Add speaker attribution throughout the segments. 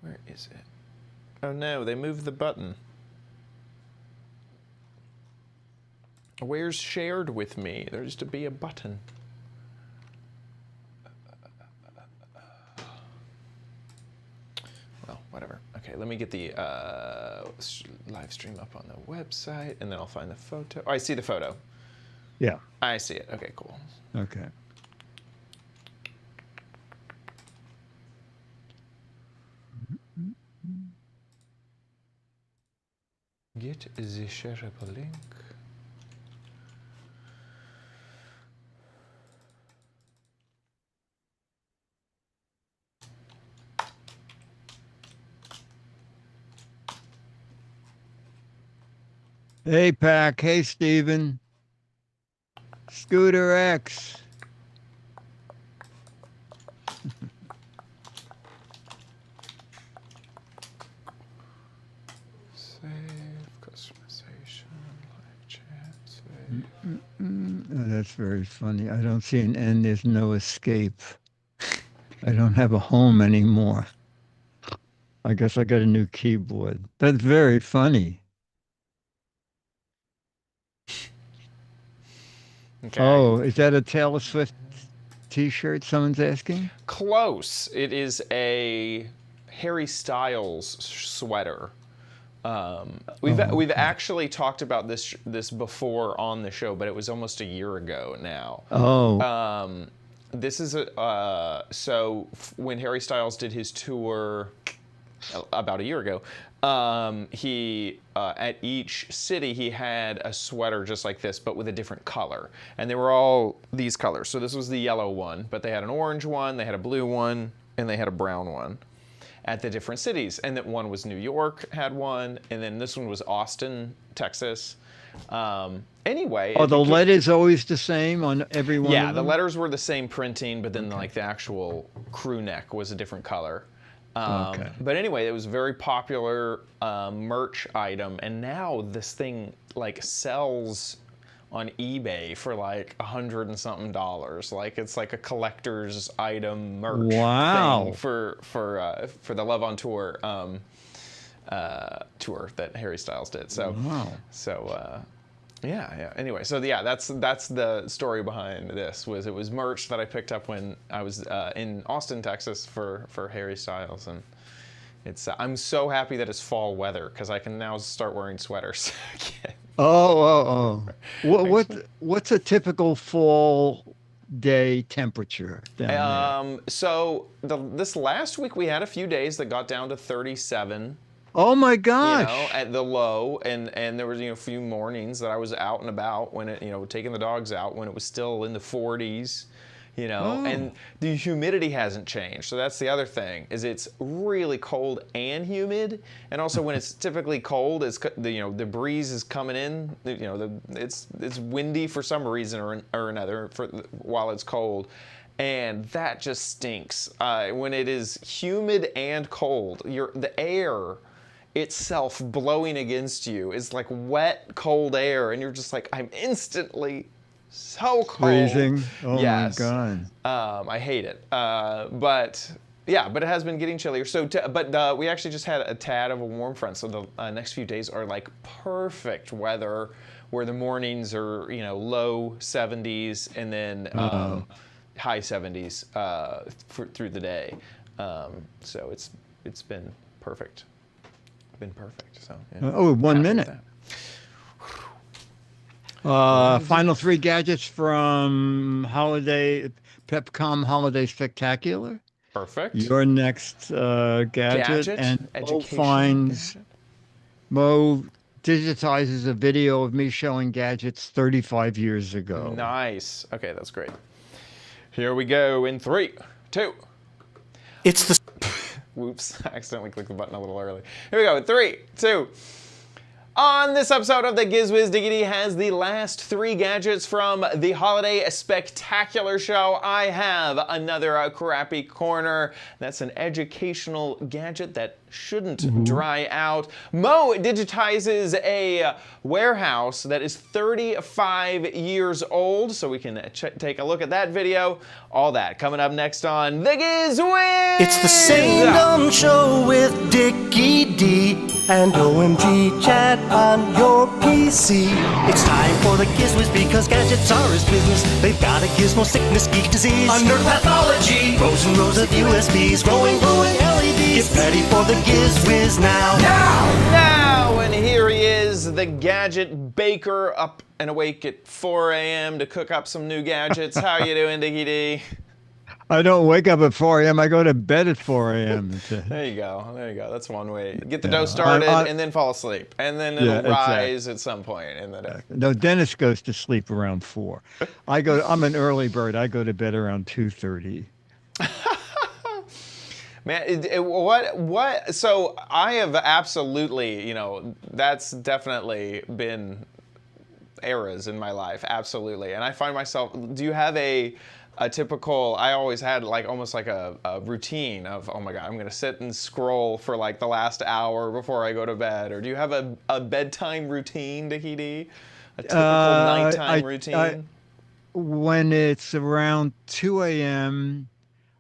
Speaker 1: Where is it? Oh no, they moved the button. Where's shared with me? There used to be a button. Well, whatever. Okay, let me get the live stream up on the website, and then I'll find the photo. Oh, I see the photo.
Speaker 2: Yeah.
Speaker 1: I see it. Okay, cool.
Speaker 2: Okay.
Speaker 1: Get the shareable link.
Speaker 2: Hey, Pack. Hey, Steven. Scooter X.
Speaker 1: Save, customization, live chat, save.
Speaker 2: Oh, that's very funny. I don't see an end. There's no escape. I don't have a home anymore. I guess I got a new keyboard. That's very funny.
Speaker 1: Okay.
Speaker 2: Oh, is that a Taylor Swift t-shirt someone's asking?
Speaker 1: Close. It is a Harry Styles sweater. We've actually talked about this before on the show, but it was almost a year ago now.
Speaker 2: Oh.
Speaker 1: This is so when Harry Styles did his tour about a year ago, he at each city he had a sweater just like this, but with a different color, and they were all these colors. So this was the yellow one, but they had an orange one, they had a blue one, and they had a brown one at the different cities. And that one was New York had one, and then this one was Austin, Texas. Anyway.
Speaker 2: Are the letters always the same on every one?
Speaker 1: Yeah,
Speaker 2: of
Speaker 1: the
Speaker 2: them?
Speaker 1: letters were the same printing, but then like the actual crew neck was a different color. But anyway, it was a very popular merch item, and now this thing like sells on eBay for like $100 and something. Like it's like a collector's item merch thing for the Love on Tour tour that Harry Styles did. So yeah. Anyway, so yeah, that's the story behind this. It was merch that I picked up when I was in Austin, Texas for Harry Styles, and it's I'm so happy that it's fall weather because I can now start wearing sweaters again.
Speaker 2: What's a typical fall day temperature down there?
Speaker 1: So this last week we had a few days that got down to 37.
Speaker 2: Oh my gosh!
Speaker 1: You know, at the low, and there was a few mornings that I was out and about when it taking the dogs out when it was still in the 40s, and the humidity hasn't changed. So that's the other thing is it's really cold and humid, and also when it's typically cold, it's the breeze is coming in. It's windy for some reason or another while it's cold. And that just stinks. When it is humid and cold, the air itself blowing against you is like wet, cold air, and you're just like, I'm instantly so cold.
Speaker 2: Freezing. Oh
Speaker 1: yes.
Speaker 2: My God.
Speaker 1: I hate it. But it has been getting chillier. So, but we actually just had a tad of a warm front. So the next few days are like perfect weather, where the mornings are low 70s and then high 70s through the day. So it's been perfect. So yeah.
Speaker 2: 1 minute. Final 3 gadgets from Pepcom Holiday Spectacular.
Speaker 1: Perfect.
Speaker 2: Your next gadget and Mo digitizes a video of me showing gadgets 35 years ago.
Speaker 1: Nice. Okay, that's great. Here we go in 3, 2.
Speaker 3: It's the...
Speaker 1: Whoops, I accidentally clicked the button a little early. Here we go, 3, 2. On this episode of the Giz Wiz Diggity has the last 3 gadgets from the Holiday Spectacular Show. I have another crappy corner. That's an educational gadget that shouldn't dry out. Mo digitizes a warehouse that is 35 years old, so we can take a look at that video. All that coming up next on the Giz Wiz!
Speaker 3: It's the same dumb show with Dickie D and OMG chat on your PC. It's time for the Giz Wiz because gadgets are his business. They've got a gizmo sickness, geek disease, under pathology, rows and rows of USBs, glowing LEDs. Get ready for the Giz Wiz now.
Speaker 1: Now, and here he is, the gadget baker, up and awake at 4 a.m. to cook up some new gadgets. How you doing, Dickie D?
Speaker 2: I don't wake up at 4 a.m. I go to bed at 4 a.m.
Speaker 1: There you go. There you go. That's one way. Get the dough started and then fall asleep. And then it'll rise at some point in the day.
Speaker 2: No, Dennis goes to sleep around 4. I'm an early bird. I go to bed around 2:30.
Speaker 1: Man, what? So I have absolutely, that's definitely been eras in my life. Absolutely. And I find myself, do you have a typical, I always had almost like a routine of, oh my God, I'm going to sit and scroll for like the last hour before I go to bed. Or do you have a bedtime routine, Dickie D? A typical nighttime routine?
Speaker 2: When it's around 2 a.m.,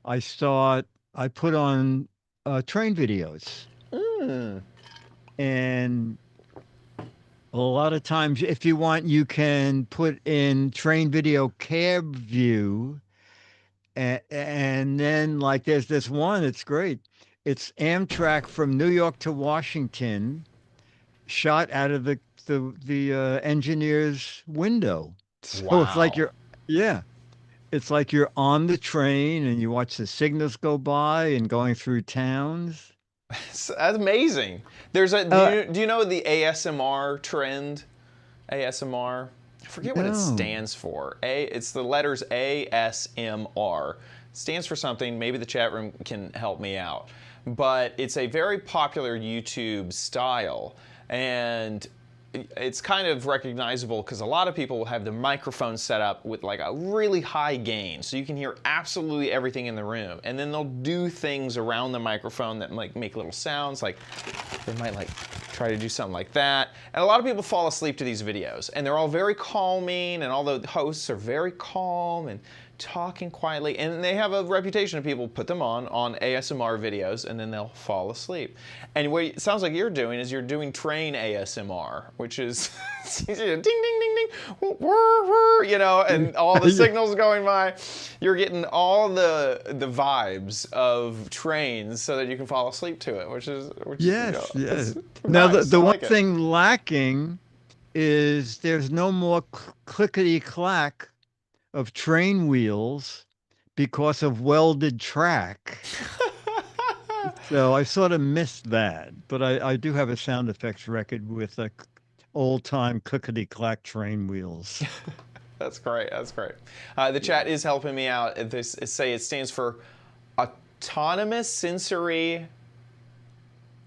Speaker 2: I put on train videos. And a lot of times, if you want, you can put in train video cab view. And then, there's this one, it's great. It's Amtrak from New York to Washington, shot out of the engineer's window. So it's like it's like you're on the train and you watch the signals go by and going through towns.
Speaker 1: That's amazing. There's do you know the ASMR trend? ASMR? I forget what it stands for. It's the letters ASMR. It stands for something. Maybe the chat room can help me out. But it's a very popular YouTube style. And it's kind of recognizable because a lot of people will have the microphone set up with a really high gain, so you can hear absolutely everything in the room. And then they'll do things around the microphone that make little sounds, like they might try to do something like that. And a lot of people fall asleep to these videos, and they're all very calming, and all the hosts are very calm and talking quietly, and they have a reputation of people put them on ASMR videos, and then they'll fall asleep. And what it sounds like you're doing is you're doing train ASMR, which is ding ding ding ding, and all the signals going by. You're getting all the vibes of trains so that you can fall asleep to it, which is
Speaker 2: yes. Now
Speaker 1: nice.
Speaker 2: the one thing lacking is there's no more clickety clack of train wheels because of welded track. So I sort of missed that, but I do have a sound effects record with old-time clickety-clack train wheels.
Speaker 1: That's great. That's great. The chat is helping me out. It stands for Autonomous Sensory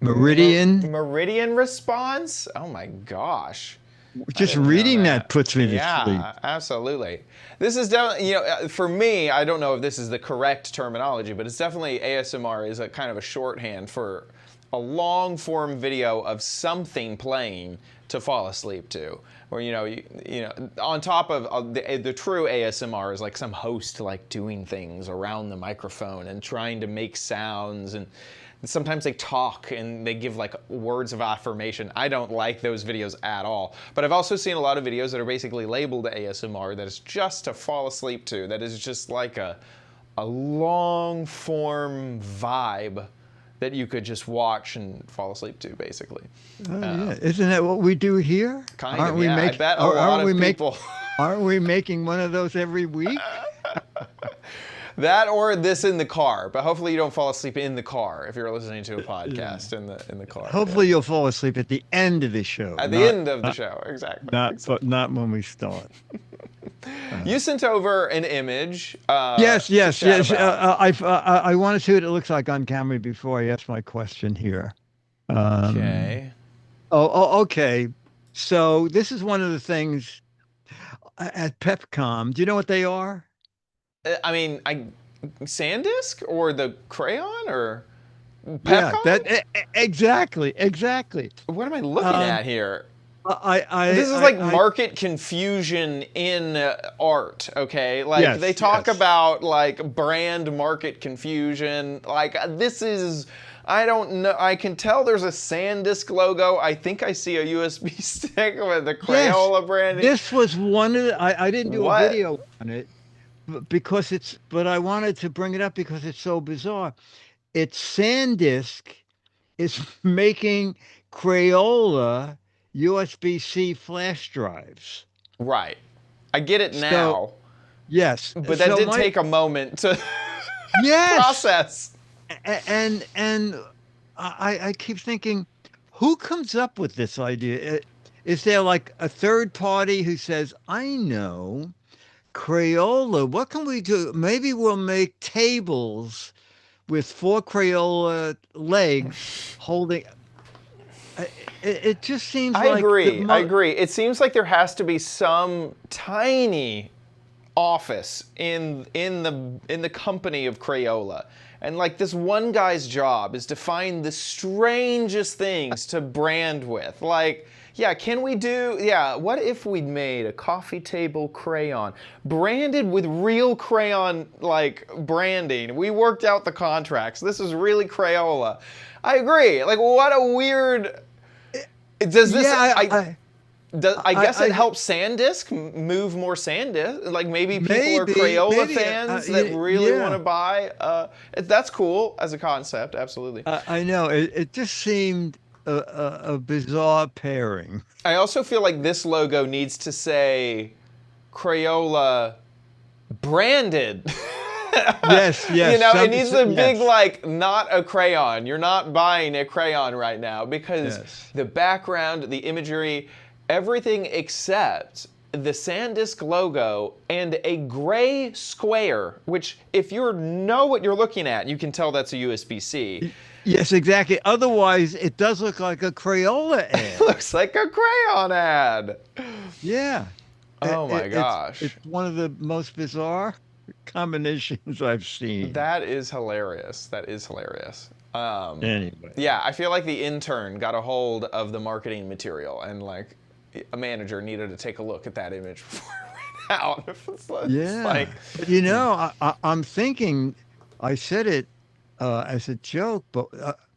Speaker 2: Meridian
Speaker 1: Response. Oh my gosh.
Speaker 2: Just reading that puts me to sleep.
Speaker 1: Yeah, absolutely. This is definitely, for me, I don't know if this is the correct terminology, but it's definitely ASMR is a kind of a shorthand for a long form video of something playing to fall asleep to. Or on top of the true ASMR is some host doing things around the microphone and trying to make sounds, and sometimes they talk and they give words of affirmation. I don't like those videos at all. But I've also seen a lot of videos that are basically labeled ASMR that is just to fall asleep to. That is just like a long form vibe that you could just watch and fall asleep to, basically.
Speaker 2: Yeah. Isn't that what we do here?
Speaker 1: Kind of, yeah. I bet a lot of people...
Speaker 2: Aren't we making one of those every week?
Speaker 1: That or this in the car, but hopefully you don't fall asleep in the car if you're listening to a podcast in the car.
Speaker 2: Hopefully you'll fall asleep at the end of the show.
Speaker 1: At the end of the show, exactly.
Speaker 2: But not when we start.
Speaker 1: You sent over an image.
Speaker 2: Yes. I want to see what it looks like on camera before I ask my question here.
Speaker 1: Okay.
Speaker 2: Okay. So this is one of the things at Pepcom. Do you know what they are?
Speaker 1: I mean, SanDisk or the crayon or
Speaker 2: Yeah,
Speaker 1: Pepcom?
Speaker 2: exactly.
Speaker 1: What am I looking at here? This is like
Speaker 2: I
Speaker 1: market confusion in art, okay? Like
Speaker 2: Yes,
Speaker 1: they talk
Speaker 2: yes.
Speaker 1: about like brand market confusion. Like this is, I don't know. I can tell there's a SanDisk logo. I think I see a USB stick with the Crayola branding.
Speaker 2: This was one of the, I didn't do
Speaker 1: What?
Speaker 2: a video on it because but I wanted to bring it up because it's so bizarre. It's SanDisk is making Crayola USB-C flash drives.
Speaker 1: Right. I get it now.
Speaker 2: So, yes.
Speaker 1: But that did take a moment to
Speaker 2: yes.
Speaker 1: process.
Speaker 2: And I keep thinking, who comes up with this idea? Is there like a third party who says, I know, Crayola, what can we do? Maybe we'll make tables with 4 Crayola legs holding. It just seems
Speaker 1: I
Speaker 2: like
Speaker 1: agree. It seems like there has to be some tiny office in the company of Crayola. And like this one guy's job is to find the strangest things to brand with. Like, yeah, what if we made a coffee table crayon branded with real crayon like branding? We worked out the contracts. This is really Crayola. I agree. Like, what a weird. Does this?
Speaker 2: Yeah,
Speaker 1: I guess it helps SanDisk move more SanDisk. Like maybe people are Crayola fans that really want to buy. That's cool as a concept, absolutely.
Speaker 2: I know. It just seemed a bizarre pairing.
Speaker 1: I also feel like this logo needs to say Crayola branded.
Speaker 2: Yes.
Speaker 1: You know, it needs a big, like, not a crayon. You're not buying a crayon right now because the background, the imagery, everything except the SanDisk logo and a gray square, which if you know what you're looking at, you can tell that's a USB-C.
Speaker 2: Yes, exactly. Otherwise, it does look like a Crayola ad.
Speaker 1: It looks like a crayon ad.
Speaker 2: Yeah.
Speaker 1: Oh my gosh.
Speaker 2: It's one of the most bizarre combinations I've seen.
Speaker 1: That is hilarious.
Speaker 2: Anyway.
Speaker 1: Yeah, I feel like the intern got a hold of the marketing material and like a manager needed to take a look at that image before it went out.
Speaker 2: But you know, I'm thinking, I said it as a joke, but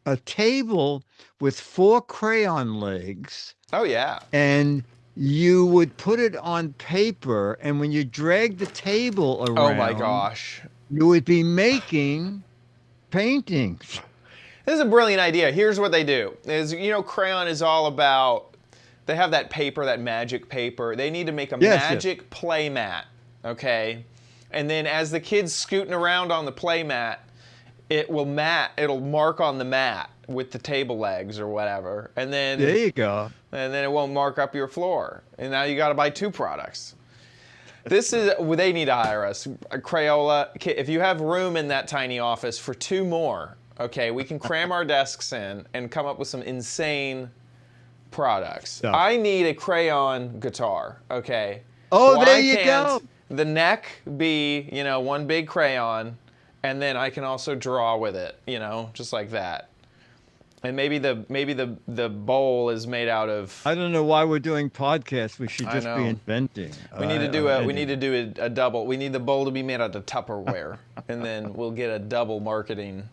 Speaker 2: a table with 4 crayon legs.
Speaker 1: Oh yeah.
Speaker 2: And you would put it on paper, and when you drag the table around,
Speaker 1: oh my gosh,
Speaker 2: you would be making paintings.
Speaker 1: This is a brilliant idea. Here's what they do. Crayon is all about, they have that paper, that magic paper. They need to make a magic play mat, okay? And then as the kid's scooting around on the play mat, it'll mark on the mat with the table legs or whatever. And then
Speaker 2: there you go.
Speaker 1: And then it won't mark up your floor. And now you got to buy 2 products. They need to hire us. Crayola, if you have room in that tiny office for 2 more, okay, we can cram our desks in and come up with some insane products. Yeah. I need a crayon guitar, okay?
Speaker 2: Oh, there you go.
Speaker 1: The neck be, one big crayon, and then I can also draw with it, just like that. And maybe the bowl is made out of.
Speaker 2: I don't know why we're doing podcasts. We should just be inventing.
Speaker 1: We need to do a double. We need the bowl to be made out of Tupperware, and then we'll get a double marketing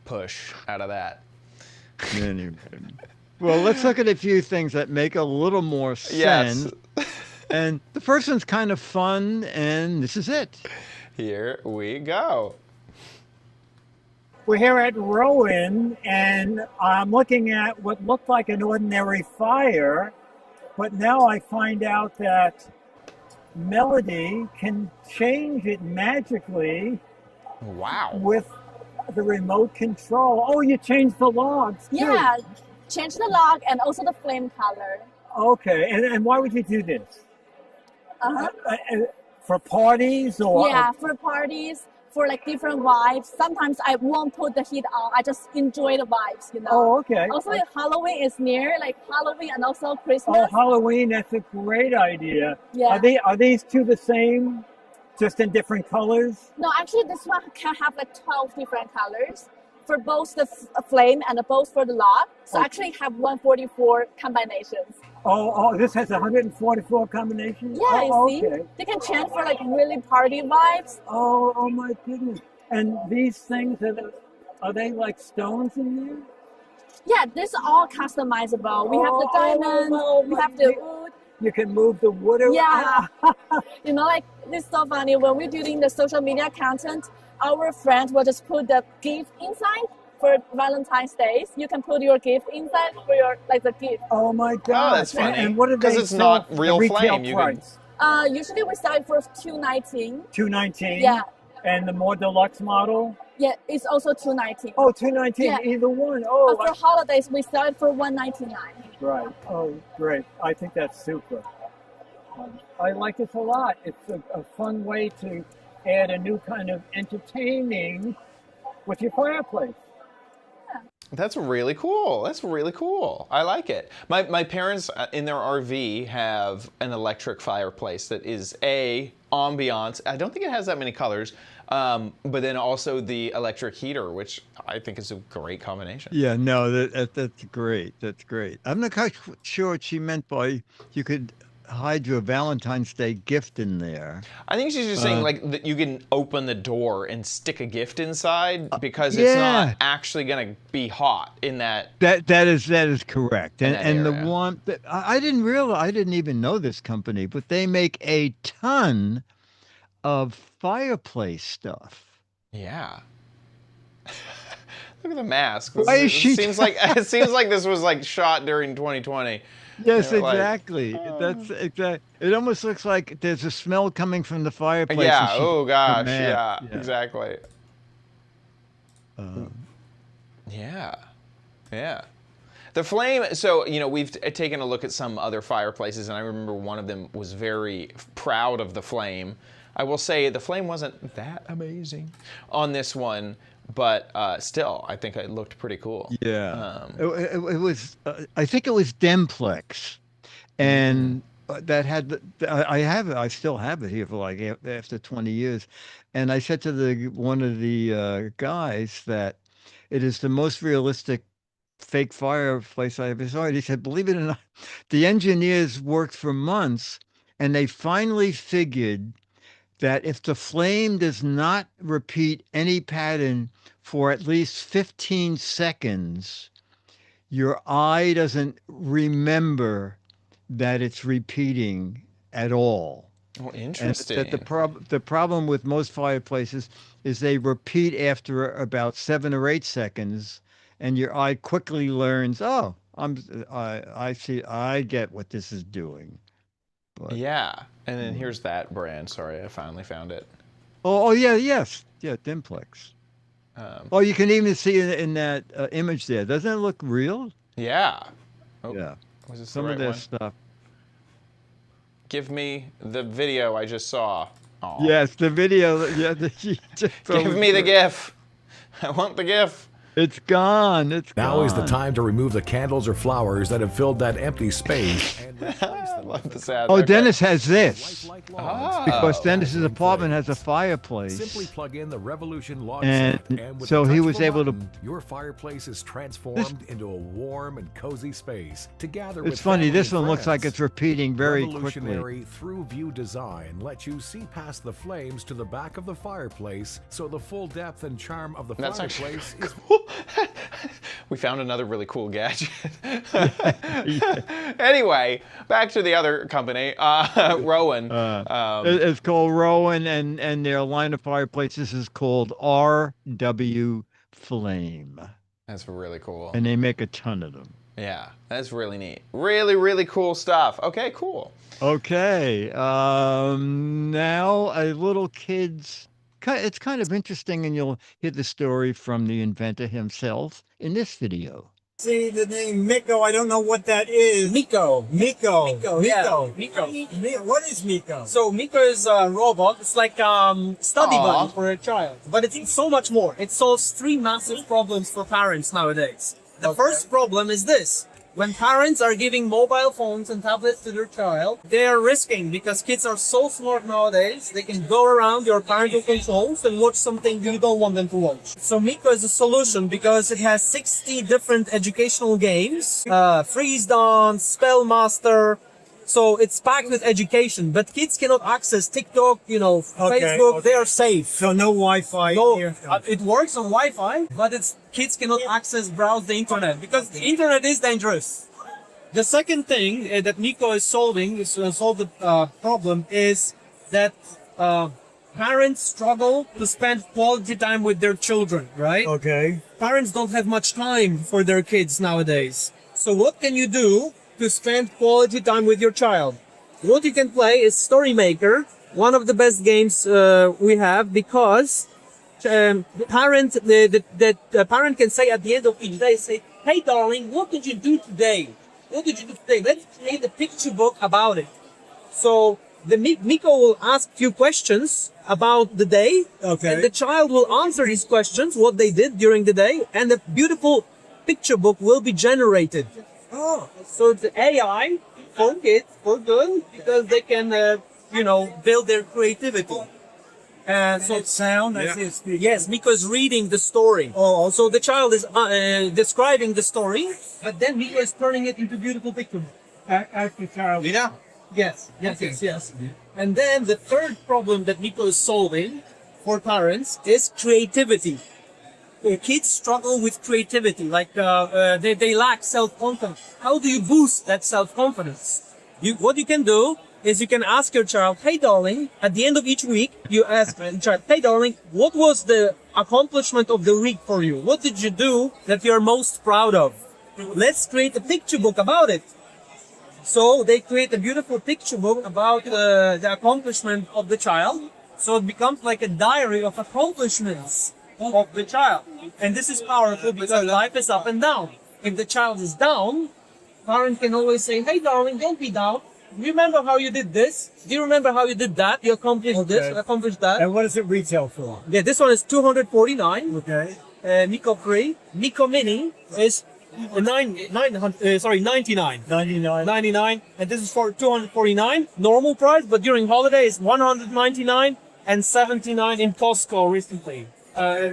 Speaker 1: push out of that.
Speaker 2: Anyway. Well, let's look at a few things that make a little more sense. Yes. And the first one's kind of fun, and this is it.
Speaker 1: Here we go.
Speaker 4: We're here at Rowan, and I'm looking at what looked like an ordinary fire, but now I find out that Melody can change it magically.
Speaker 1: Wow.
Speaker 4: With the remote control. Oh, you changed the logs too.
Speaker 5: Yeah, change the log and also the flame color.
Speaker 4: Okay, and why would you do this? For parties or?
Speaker 5: Yeah, for parties. for like different vibes. Sometimes I won't put the heat on. I just enjoy the vibes, you know.
Speaker 4: Oh, okay.
Speaker 5: Also, Halloween is near, like Halloween and also Christmas.
Speaker 4: Oh, Halloween, that's a great idea.
Speaker 5: Yeah.
Speaker 4: Are these two the same, just in different colors?
Speaker 5: No, actually, this one can have like 12 different colors for both the flame and both for the log. So actually have 144 combinations.
Speaker 4: Oh, this has 144 combinations?
Speaker 5: Yeah,
Speaker 4: oh,
Speaker 5: you see?
Speaker 4: okay.
Speaker 5: They can change for like really party vibes.
Speaker 4: Oh my goodness. And these things, are they like stones in there?
Speaker 5: Yeah, this is all customizable. We have the diamond, we have the wood.
Speaker 4: You can move the wood around?
Speaker 5: Yeah. You know, like, it's so funny. When we're doing the social media content, our friends will just put the gift inside for Valentine's Days. You can put your gift inside for your, like, the gift.
Speaker 4: Oh my God.
Speaker 1: Oh, that's funny.
Speaker 4: And what are they?
Speaker 1: Because it's not real flame. You can,
Speaker 5: Usually we sell it for $219.
Speaker 4: $219?
Speaker 5: Yeah.
Speaker 4: And the more deluxe model?
Speaker 5: Yeah, it's also $219.
Speaker 4: Oh, $219,
Speaker 5: Yeah.
Speaker 4: either one. Oh,
Speaker 5: For holidays, we sell it for $199.
Speaker 4: right. Oh, great. I think that's super. I like this a lot. It's a fun way to add a new kind of entertaining with your fireplace.
Speaker 1: That's really cool. That's really cool. I like it. My parents in their RV have an electric fireplace that is ambiance. I don't think it has that many colors, but then also the electric heater, which I think is a great combination.
Speaker 2: Yeah, no, that's great. That's great. I'm not quite sure what she meant by you could hide your Valentine's Day gift in there.
Speaker 1: I think she's just saying like that you can open the door and stick a gift inside because it's not actually going to be hot in that.
Speaker 2: That is correct. And the
Speaker 1: area.
Speaker 2: one that I didn't realize, I didn't even know this company, but they make a ton of fireplace stuff.
Speaker 1: Yeah. Look at the mask.
Speaker 2: Why is she-
Speaker 1: It seems like this was like shot during 2020.
Speaker 2: Yes,
Speaker 1: They're like,
Speaker 2: exactly. That's exact. It almost looks like there's a smell coming from the fireplace.
Speaker 1: Yeah.
Speaker 2: and she-
Speaker 1: Oh gosh.
Speaker 2: mad.
Speaker 1: Yeah. Exactly.
Speaker 2: Um,
Speaker 1: Yeah. Yeah. The flame, so, you know, we've taken a look at some other fireplaces, and I remember one of them was very proud of the flame. I will say the flame wasn't that amazing on this one, but still, I think it looked pretty cool.
Speaker 2: Yeah. It was, I think it was Demplex. And that had, I still have it here for like after 20 years. And I said to one of the guys that it is the most realistic fake fireplace I ever saw. And he said, believe it or not, the engineers worked for months and they finally figured that if the flame does not repeat any pattern for at least 15 seconds, your eye doesn't remember that it's repeating at all.
Speaker 1: Oh,
Speaker 2: And
Speaker 1: interesting.
Speaker 2: that the problem with most fireplaces is they repeat after about 7 or 8 seconds, and your eye quickly learns, oh, I see, I get what this is doing. But,
Speaker 1: Yeah. And then here's that brand. Sorry, I finally found it.
Speaker 2: Oh yeah, yes, yeah, Dimplex. Oh, you can even see it in that image there. Doesn't it look real?
Speaker 1: Yeah. Oh,
Speaker 2: Yeah.
Speaker 1: was this
Speaker 2: Some
Speaker 1: the
Speaker 2: of
Speaker 1: right
Speaker 2: their
Speaker 1: one?
Speaker 2: stuff.
Speaker 1: Give me the video I just saw. Aw.
Speaker 2: Yes, the video. Yeah,
Speaker 1: Give me the GIF. I want the GIF.
Speaker 2: It's gone. It's
Speaker 6: Now
Speaker 2: gone.
Speaker 6: is the time to remove the candles or flowers that have filled that empty space and replace
Speaker 1: I
Speaker 6: them
Speaker 1: love
Speaker 6: with
Speaker 1: the sad.
Speaker 2: Oh,
Speaker 1: okay.
Speaker 2: Dennis has this
Speaker 6: lifelike logs.
Speaker 2: because
Speaker 1: Oh.
Speaker 2: Dennis's apartment has a fireplace.
Speaker 6: Simply plug in the Revolution log
Speaker 2: And
Speaker 6: set, and with
Speaker 2: so
Speaker 6: the
Speaker 2: he
Speaker 6: touch
Speaker 2: was
Speaker 6: of a
Speaker 2: able to-
Speaker 6: button, your fireplace is transformed into a warm and cozy space to gather
Speaker 2: It's
Speaker 6: with
Speaker 2: funny.
Speaker 6: family
Speaker 2: This
Speaker 6: and
Speaker 2: one looks like
Speaker 6: friends.
Speaker 2: it's repeating very quickly.
Speaker 6: Revolutionary through-view design lets you see past the flames to the back of the fireplace, so the full depth and charm of the
Speaker 1: That's actually
Speaker 6: fireplace is
Speaker 1: cool. We found another really cool gadget. Anyway, back to the other company, Rowan.
Speaker 2: It's called Rowan, and their line of fireplaces is called RW Flame,
Speaker 1: That's really cool.
Speaker 2: and they make a ton of them.
Speaker 1: Yeah, that's really neat. Really, really cool stuff. Okay, cool.
Speaker 2: Okay, now a little kid's. It's kind of interesting, and you'll hear the story from the inventor himself in this video.
Speaker 4: See the name Miko. I don't know what that is.
Speaker 7: Miko.
Speaker 4: Miko.
Speaker 7: Yeah. Miko.
Speaker 4: What is Miko?
Speaker 7: So Miko is a robot. It's like study
Speaker 1: Aw.
Speaker 7: buddy for a child, but it's so much more. It solves 3 massive problems for parents nowadays. The first problem is this: when parents are giving mobile phones and tablets to their child, they are risking, because kids are so smart nowadays, they can go around your parental controls and watch something you don't want them to watch. So Miko is a solution because it has 60 different educational games, Freeze Dawn, Spellmaster. So it's packed with education, but kids cannot access TikTok, Facebook. They are safe.
Speaker 4: So no Wi-Fi
Speaker 7: No,
Speaker 4: here.
Speaker 7: it works on Wi-Fi, but kids cannot browse the internet, because the internet is dangerous. The second thing that Miko is solving, solve the problem, is that parents struggle to spend quality time with their children, right?
Speaker 4: Okay.
Speaker 7: Parents don't have much time for their kids nowadays. So what can you do to spend quality time with your child? What you can play is Story Maker, one of the best games we have, because the parent can say at the end of each day, say, "Hey darling, what did you do today? What did you do today? Let's create a picture book about it." So the Miko will ask few questions about the day,
Speaker 4: Okay.
Speaker 7: and the child will answer these questions, what they did during the day, and a beautiful picture book will be generated.
Speaker 4: Oh.
Speaker 7: So it's AI for kids, for good, because they can, build their creativity. So
Speaker 4: Sound. I see it speak.
Speaker 7: yes, Miko's reading the story.
Speaker 4: Oh,
Speaker 7: So the child is describing the story, but then Miko is turning it into beautiful picture.
Speaker 4: Ask the child.
Speaker 7: Yes. And then the third problem that Miko is solving for parents is creativity. Kids struggle with creativity, like they lack self-confidence. How do you boost that self-confidence? What you can do is you can ask your child, "Hey darling," at the end of each week, you ask the child, "Hey darling, what was the accomplishment of the week for you? What did you do that you're most proud of? Let's create a picture book about it." So they create a beautiful picture book about the accomplishment of the child. So it becomes like a diary of accomplishments of the child. And this is powerful because life is up and down. If the child is down, parent can always say, "Hey darling, don't be down. Do you remember how you did this? Do you remember how you did that? You accomplished this, you accomplished that."
Speaker 4: And what does it retail for?
Speaker 7: Yeah, this one is 249.
Speaker 4: Okay.
Speaker 7: Miko Free. Miko Mini is 99.
Speaker 4: 99.
Speaker 7: And this is for 249 normal price, but during holidays 199 and 79 in Costco recently.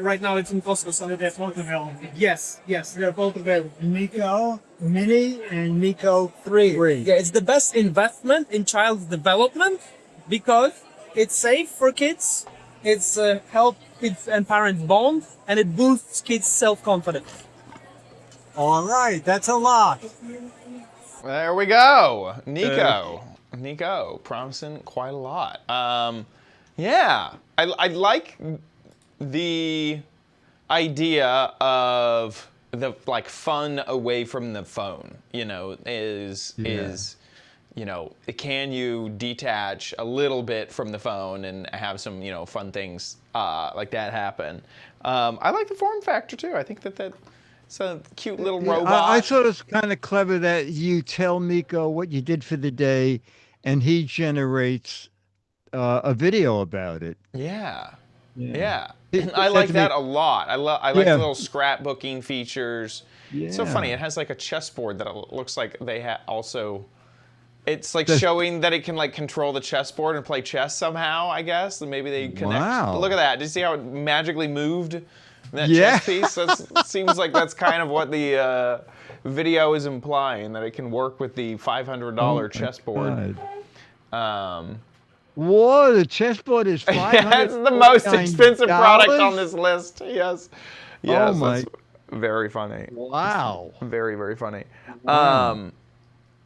Speaker 7: Right now it's in Costco, so
Speaker 4: They're both available.
Speaker 7: yes, they're both available.
Speaker 4: Miko Mini and Miko 3.
Speaker 7: Yeah, it's the best investment in child development because it's safe for kids, it's help kids and parents bond, and it boosts kids' self-confidence.
Speaker 4: All right, that's a lot.
Speaker 1: There we go. Nico, promising quite a lot. Yeah, I like the idea of the fun away from the phone. Can you detach a little bit from the phone and have some fun things like that happen? I like the form factor too. I think that. It's a cute little robot.
Speaker 2: I thought it was kind of clever that you tell Miko what you did for the day, and he generates a video about it.
Speaker 1: Yeah.
Speaker 2: It
Speaker 1: I like
Speaker 2: said to
Speaker 1: that
Speaker 2: me-
Speaker 1: a lot. I like the little scrapbooking features. It's so
Speaker 2: Yeah.
Speaker 1: funny. It has like a chessboard that it looks like they also. It's like showing that it can control the chessboard and play chess somehow. I guess, and maybe they connect.
Speaker 2: Wow.
Speaker 1: Look at that. Did you see how it magically moved? That
Speaker 2: Yeah.
Speaker 1: chess piece. That seems like that's kind of what the video is implying, that it can work with the $500 chessboard.
Speaker 2: Whoa, the chessboard is $500.
Speaker 1: That's the most expensive product on this list. Yes. Yes.
Speaker 2: my-
Speaker 1: That's very funny.
Speaker 2: Wow.
Speaker 1: Very, very funny. I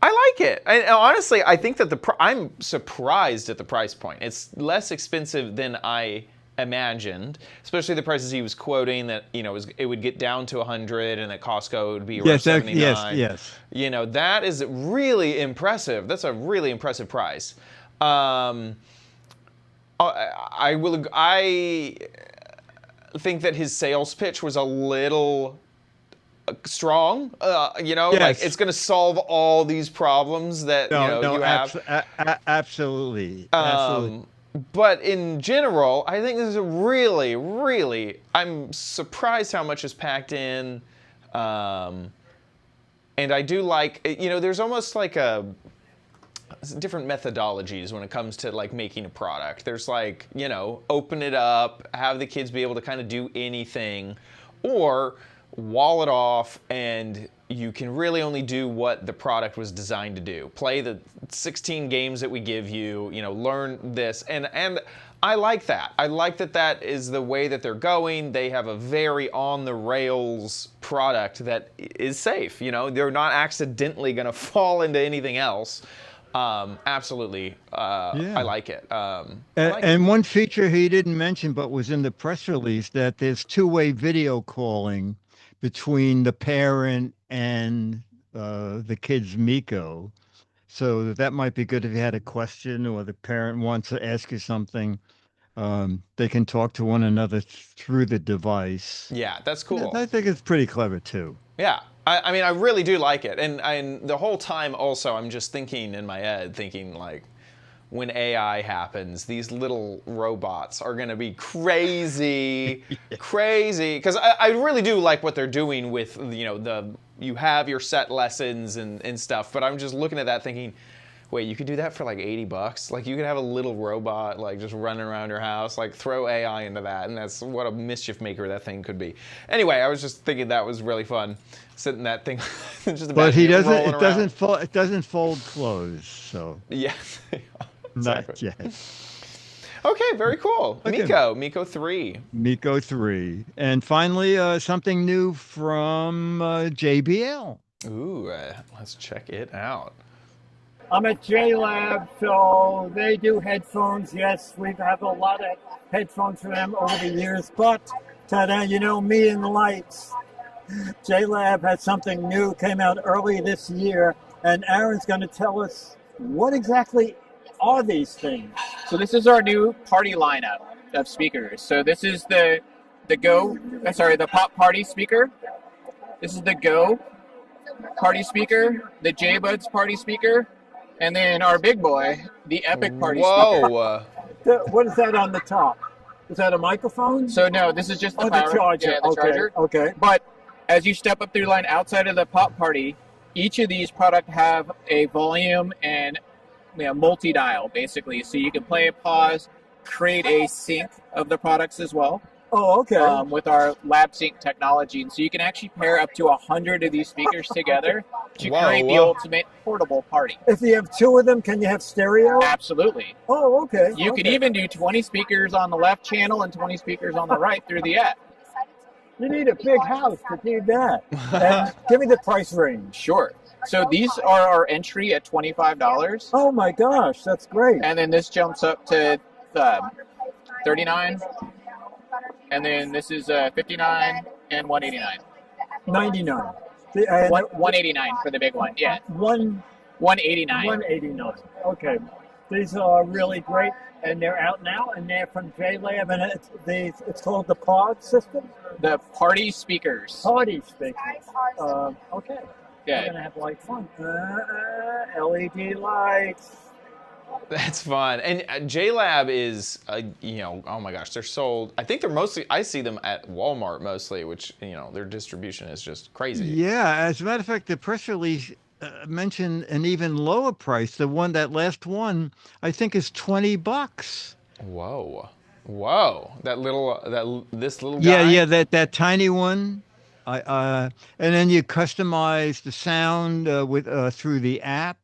Speaker 1: like it. Honestly, I think that I'm surprised at the price point. It's less expensive than I imagined, especially the prices he was quoting, that it would get down to 100 and at Costco it would be around 79.
Speaker 2: Yes.
Speaker 1: That is really impressive. That's a really impressive price. I think that his sales pitch was a little strong. You know,
Speaker 2: Yes.
Speaker 1: like it's going to solve all these problems that you have.
Speaker 2: Absolutely. Absolutely.
Speaker 1: But in general, I think this is a really, really. I'm surprised how much is packed in, and I do like. There's almost like different methodologies when it comes to like making a product. There's like, open it up, have the kids be able to kind of do anything, or wall it off and you can really only do what the product was designed to do. Play the 16 games that we give you, learn this. And I like that. I like that is the way that they're going. They have a very on the rails product that is safe. They're not accidentally going to fall into anything else. Absolutely. I like it.
Speaker 2: And one feature he didn't mention, but was in the press release, that there's two-way video calling between the parent and the kid's Miko. So that might be good if you had a question or the parent wants to ask you something. They can talk to one another through the device.
Speaker 1: Yeah, that's cool.
Speaker 2: I think it's pretty clever too.
Speaker 1: Yeah. I mean, I really do like it. And the whole time also, I'm just thinking in my head, like, when AI happens, these little robots are going to be crazy, crazy. Because I really do like what they're doing with, you have your set lessons and stuff. But I'm just looking at that thinking, wait, you could do that for like $80? Like, you could have a little robot, like, just running around your house, like, throw AI into that, and that's what a mischief maker that thing could be. Anyway, I was just thinking that was really fun, sitting that thing, just
Speaker 2: but he doesn't,
Speaker 1: it
Speaker 2: doesn't fold closed, so.
Speaker 1: Yeah, exactly.
Speaker 2: Not yet.
Speaker 1: Okay, very cool.
Speaker 2: Okay.
Speaker 1: Miko 3.
Speaker 2: Miko 3. And finally, something new from JBL.
Speaker 1: Ooh, let's check it out.
Speaker 4: I'm at JLab, so they do headphones. Yes, we've had a lot of headphones from them over the years, but ta-da, me and the lights. JLab had something new, came out early this year, and Aaron's going to tell us what exactly are these things.
Speaker 8: So this is our new party lineup of speakers. So this is the Pop Party speaker. This is the Go Party speaker, the J-Buds Party speaker, and then our big boy, the Epic Party speaker.
Speaker 1: Whoa!
Speaker 4: What is that on the top? Is that a microphone?
Speaker 8: So no, this is just the
Speaker 4: the charger.
Speaker 8: Yeah, the charger.
Speaker 4: Okay.
Speaker 8: But as you step up through the line outside of the Pop Party, each of these products have a volume and multi-dial, basically. So you can play, pause, create a sync of the products as well.
Speaker 4: Oh, okay.
Speaker 8: With our lab sync technology. And so you can actually pair up to 100 of these speakers together to create the ultimate portable party.
Speaker 4: If you have two of them, can you have stereo?
Speaker 8: Absolutely.
Speaker 4: Oh, okay.
Speaker 8: You could even do 20 speakers on the left channel and 20 speakers on the right through the app.
Speaker 4: You need a big house to do that. And give me the price range.
Speaker 8: Sure. So these are our entry at $25.
Speaker 4: Oh my gosh, that's great.
Speaker 8: And then this jumps up to $39. And then this is $59 and $189.
Speaker 4: 99.
Speaker 8: 189 for the big one. Yeah. 189.
Speaker 4: 189. Okay. These are really great, and they're out now, and they're from JLab, and it's called the Pod system.
Speaker 8: The Party Speakers.
Speaker 4: Party speakers. Okay.
Speaker 8: Yeah.
Speaker 4: We're gonna have like fun. LED lights.
Speaker 1: That's fun. And JLab is, oh my gosh, they're sold. I think they're mostly, I see them at Walmart mostly, which, their distribution is just crazy.
Speaker 2: Yeah, as a matter of fact, the press release mentioned an even lower price. That last one, I think, is $20.
Speaker 1: Whoa. This little guy?
Speaker 2: Yeah, that tiny one. And then you customize the sound through the app.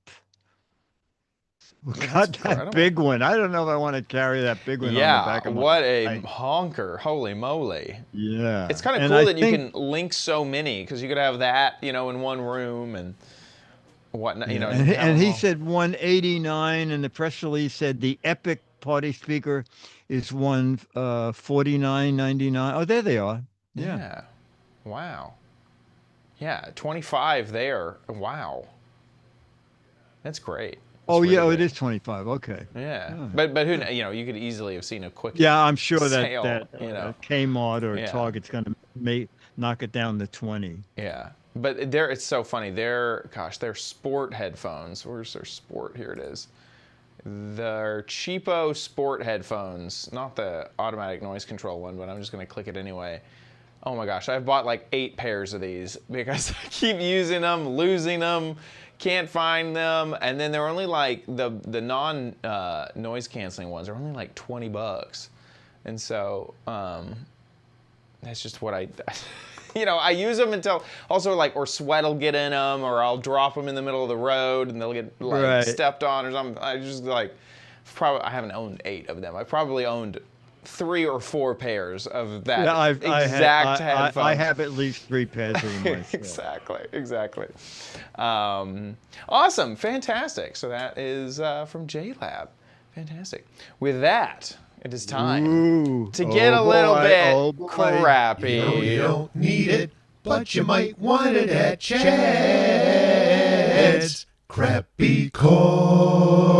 Speaker 2: We got that big one. I don't know if I want to carry that big one on the back of my
Speaker 1: what a honker. Holy moly.
Speaker 2: Yeah.
Speaker 1: It's kind of cool that you can link so many, because you could have that, in one room and whatnot.
Speaker 2: And he said $189, and the press release said the Epic Party speaker is $149.99. Oh, there they are.
Speaker 1: Yeah. Wow. Yeah, 25 there. Wow. That's great.
Speaker 2: Oh, really yeah, it is 25. Okay.
Speaker 1: Yeah. But who you could easily have seen a quick
Speaker 2: I'm sure
Speaker 1: sale,
Speaker 2: that Kmart or Target's going to knock it down to 20.
Speaker 1: Yeah, but it's so funny. They're sport headphones. Where's their sport? Here it is. They're cheapo sport headphones, not the automatic noise control one, but I'm just gonna click it anyway. Oh my gosh, I've bought like 8 pairs of these because I keep using them, losing them, can't find them, and then they're only like the non noise canceling ones are only like $20, and so that's just what I. You know, I use them until also like, or sweat will get in them, or I'll drop them in the middle of the road and they'll get like stepped on or something. I just like, I haven't owned 8 of them. I probably owned 3 or 4 pairs of that exact headphones.
Speaker 2: I have at least 3 pairs of them myself.
Speaker 1: Exactly. Awesome, fantastic. So that is from JLab. Fantastic. With that, it is time to get a little bit crappy.
Speaker 9: You don't need it, but you might want it at Chad's Crappy Corner.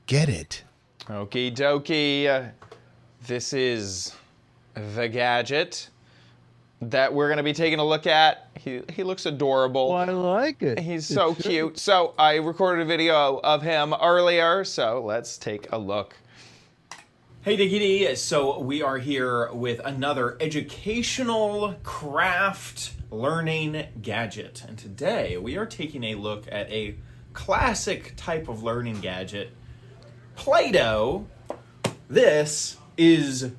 Speaker 9: Get it.
Speaker 1: Okie dokie. This is the Gadget that we're going to be taking a look at. He looks adorable.
Speaker 2: Oh, I like it.
Speaker 1: He's so cute. So I recorded a video of him earlier, so let's take a look. Hey Diggity, so we are here with another educational craft learning gadget. And today we are taking a look at a classic type of learning gadget, Play-Doh. This is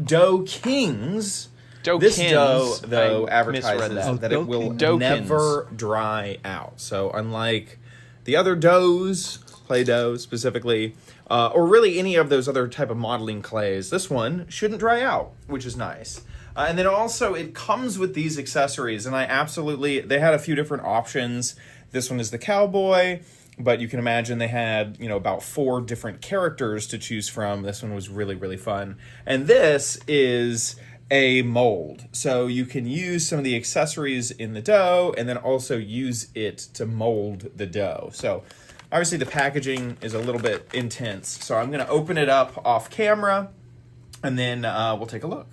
Speaker 1: Doughkins. This dough, though, advertises that it will never dry out. So unlike the other doughs, Play-Doh specifically, or really any of those other type of modeling clays, this one shouldn't dry out, which is nice. And then also it comes with these accessories, and they had a few different options. This one is the cowboy, but you can imagine they had, about 4 different characters to choose from. This one was really, really fun. And this is a mold. So you can use some of the accessories in the dough and then also use it to mold the dough. So obviously the packaging is a little bit intense. So I'm gonna open it up off camera and then we'll take a look.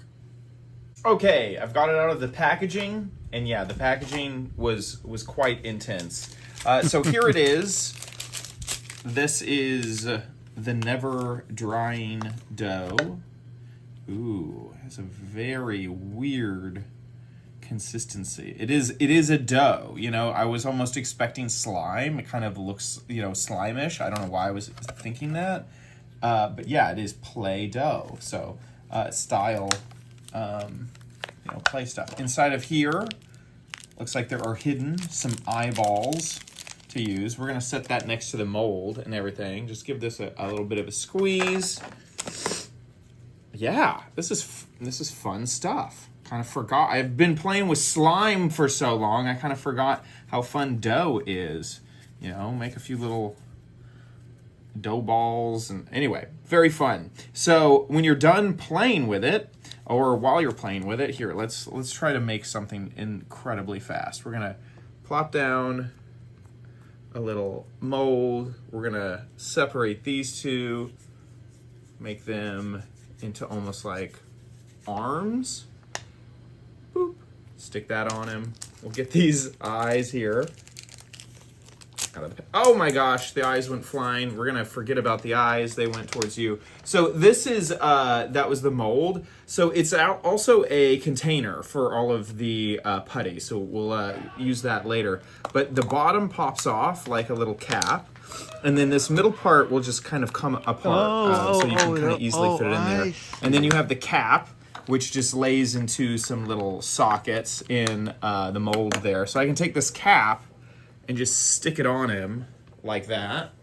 Speaker 1: Okay, I've got it out of the packaging, and yeah, the packaging was quite intense. So here it is. This is the never drying dough. Ooh, it has a very weird consistency. It is a dough. I was almost expecting slime. It kind of looks, slimish. I don't know why I was thinking that. But yeah, it is Play-Doh. So style, play stuff. Inside of here, looks like there are hidden some eyeballs to use. We're gonna set that next to the mold and everything. Just give this a little bit of a squeeze. Yeah, this is fun stuff. Kind of forgot. I've been playing with slime for so long, I kind of forgot how fun dough is. Make a few little dough balls, and anyway, very fun. So when you're done playing with it, or while you're playing with it, here, let's try to make something incredibly fast. We're gonna plop down a little mold. We're gonna separate these two, make them into almost like arms. Boop. Stick that on him. We'll get these eyes here. Oh my gosh, the eyes went flying. We're gonna forget about the eyes. They went towards you. So this is, that was the mold. So it's also a container for all of the putty. So we'll use that later. But the bottom pops off like a little cap. And then this middle part will just kind of come apart. So you can kind of easily fit it in there. And then you have the cap, which just lays into some little sockets in the mold there. So I can take this cap and just stick it on him like that.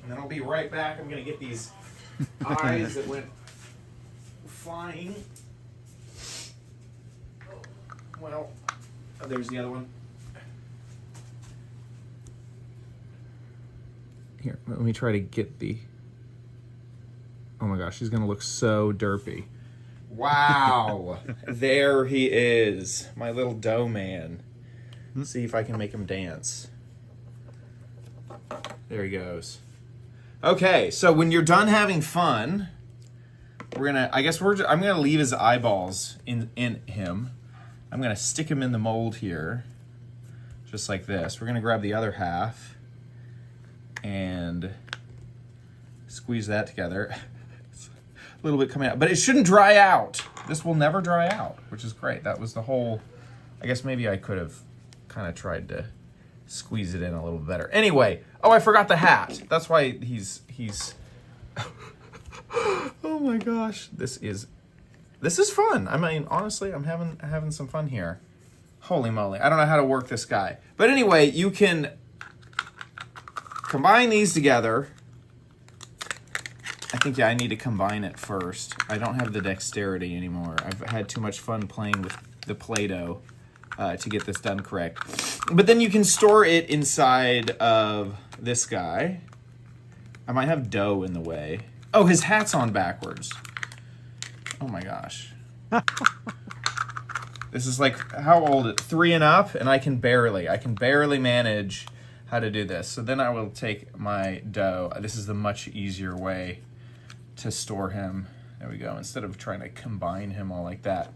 Speaker 1: And then I'll be right back. I'm gonna get these eyes that went flying. Well, there's the other one. Here, let me try to get the... Oh my gosh, he's gonna look so derpy. Wow, there he is, my little dough man. Let's see if I can make him dance. There he goes. Okay, so when you're done having fun, I'm gonna leave his eyeballs in him. I'm gonna stick him in the mold here, just like this. We're gonna grab the other half and squeeze that together. It's a little bit coming out, but it shouldn't dry out. This will never dry out, which is great. That was the whole, I guess maybe I could have kind of tried to squeeze it in a little better. Anyway, oh, I forgot the hat. That's why he's oh my gosh, this is fun. I mean, honestly, I'm having some fun here. Holy moly, I don't know how to work this guy. But anyway, you can combine these together. I think, yeah, I need to combine it first. I don't have the dexterity anymore. I've had too much fun playing with the Play-Doh to get this done correct. But then you can store it inside of this guy. I might have dough in the way. Oh, his hat's on backwards. Oh my gosh. This is like, how old? 3 and up, and I can barely manage how to do this. So then I will take my dough. This is the much easier way to store him. There we go, instead of trying to combine him all like that.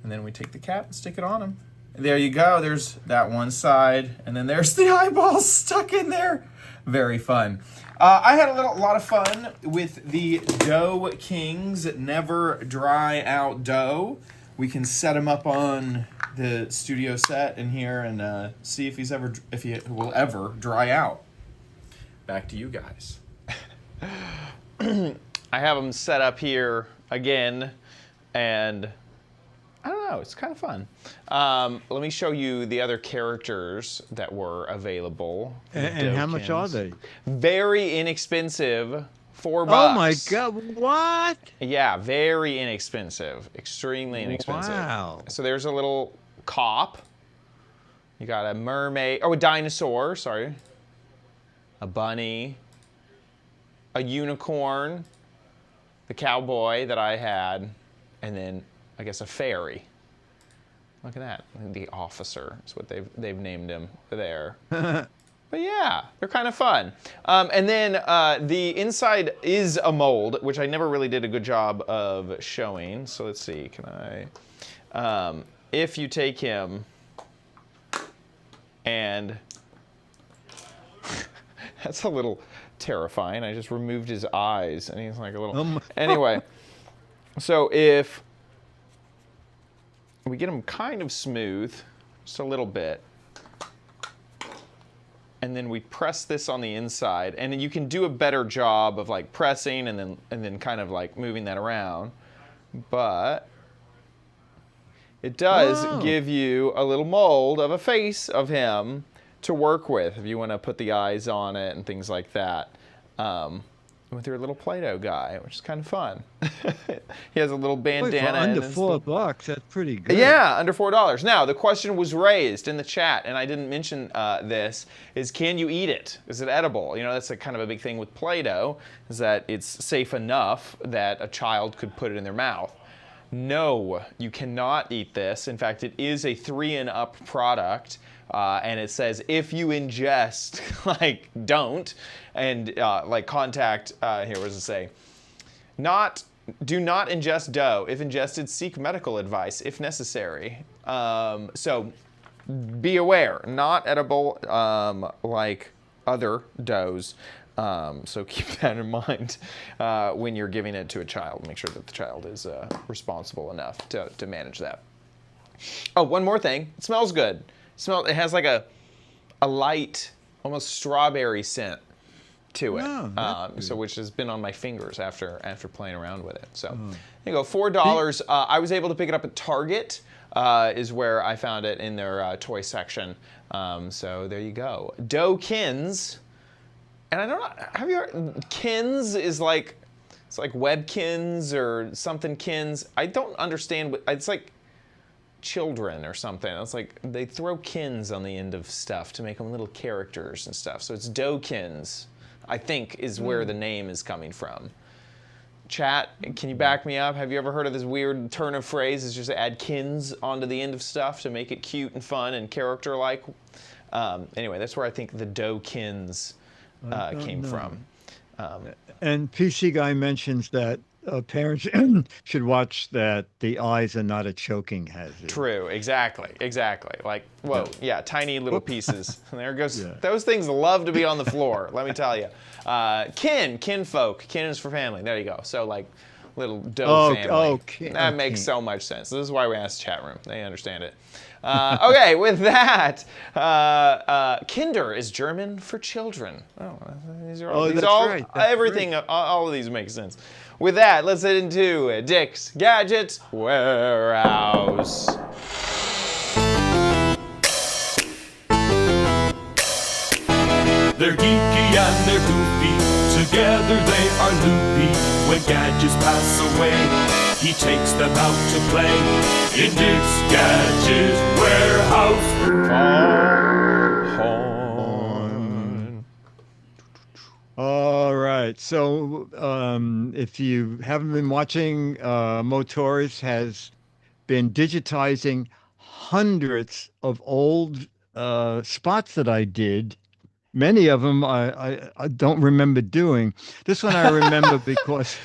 Speaker 1: And then we take the cap and stick it on him. And there you go, there's that one side, and then there's the eyeballs stuck in there. Very fun. I had a lot of fun with the Doughkins Never Dry Out dough. We can set him up on the studio set in here and see if he will ever dry out. Back to you guys. I have them set up here again, and I don't know, it's kind of fun. Let me show you the other characters that were available.
Speaker 2: And how much are they?
Speaker 1: Very inexpensive, $4.
Speaker 2: Oh my God, what?
Speaker 1: Yeah, very inexpensive, extremely inexpensive.
Speaker 2: Wow.
Speaker 1: So there's a little cop. You got a mermaid, oh, a dinosaur, sorry. A bunny, a unicorn, the cowboy that I had, and then I guess a fairy. Look at that, the officer is what they've named him there. But yeah, they're kind of fun. And then the inside is a mold, which I never really did a good job of showing. So let's see, can I? If you take him and that's a little terrifying. I just removed his eyes and he's like a little, anyway. So if we get him kind of smooth, just a little bit, and then we press this on the inside, and then you can do a better job of like pressing and then kind of like moving that around, but it does give you a little mold of a face of him to work with if you want to put the eyes on it and things like that. With your little Play-Doh guy, which is kind of fun. He has a little bandana.
Speaker 2: For under $4, that's pretty good.
Speaker 1: Yeah, under $4. Now, the question was raised in the chat, and I didn't mention this, is can you eat it? Is it edible? You know, that's kind of a big thing with Play-Doh, is that it's safe enough that a child could put it in their mouth. No, you cannot eat this. In fact, it is a 3 and up product. And it says if you ingest, like don't, and like contact, here what does it say? Do not ingest dough. If ingested, seek medical advice if necessary. So be aware, not edible like other doughs. So keep that in mind when you're giving it to a child. Make sure that the child is responsible enough to manage that. Oh, one more thing. It smells good. It has like a light, almost strawberry scent to it. Oh, so which has been on my fingers after playing around with it. So there you go, $4. I was able to pick it up at Target, is where I found it in their toy section. So there you go. Doughkins. And I don't know, have you heard, Kins is like, it's like Webkins or something Kins. I don't understand what, it's like children or something. It's like they throw kins on the end of stuff to make them little characters and stuff. So it's Doughkins, I think, is where the name is coming from. Chat, can you back me up? Have you ever heard of this weird turn of phrase? Is just to add kins onto the end of stuff to make it cute and fun and character-like. Anyway, that's where I think the Doughkins came from.
Speaker 2: And PC Guy mentions that parents should watch that the eyes are not a choking hazard.
Speaker 1: True, exactly. Like, whoa, yeah, tiny little pieces. There goes. Those things love to be on the floor, let me tell you. Kinfolk. Kin is for family. There you go. So, like, little dough family. That makes so much sense. This is why we asked chat room. They understand it. Okay, with that, Kinder is German for children. Oh, these are all,
Speaker 2: right.
Speaker 1: Everything, all of these make sense. With that, let's head into Dick's Gadget Warehouse.
Speaker 10: They're geeky and they're goofy, together they are loopy. When gadgets pass away, he takes them out to play in Dick's Gadget Warehouse.
Speaker 2: All right. So if you haven't been watching, Motors has been digitizing hundreds of old spots that I did. Many of them I don't remember doing. This one I remember because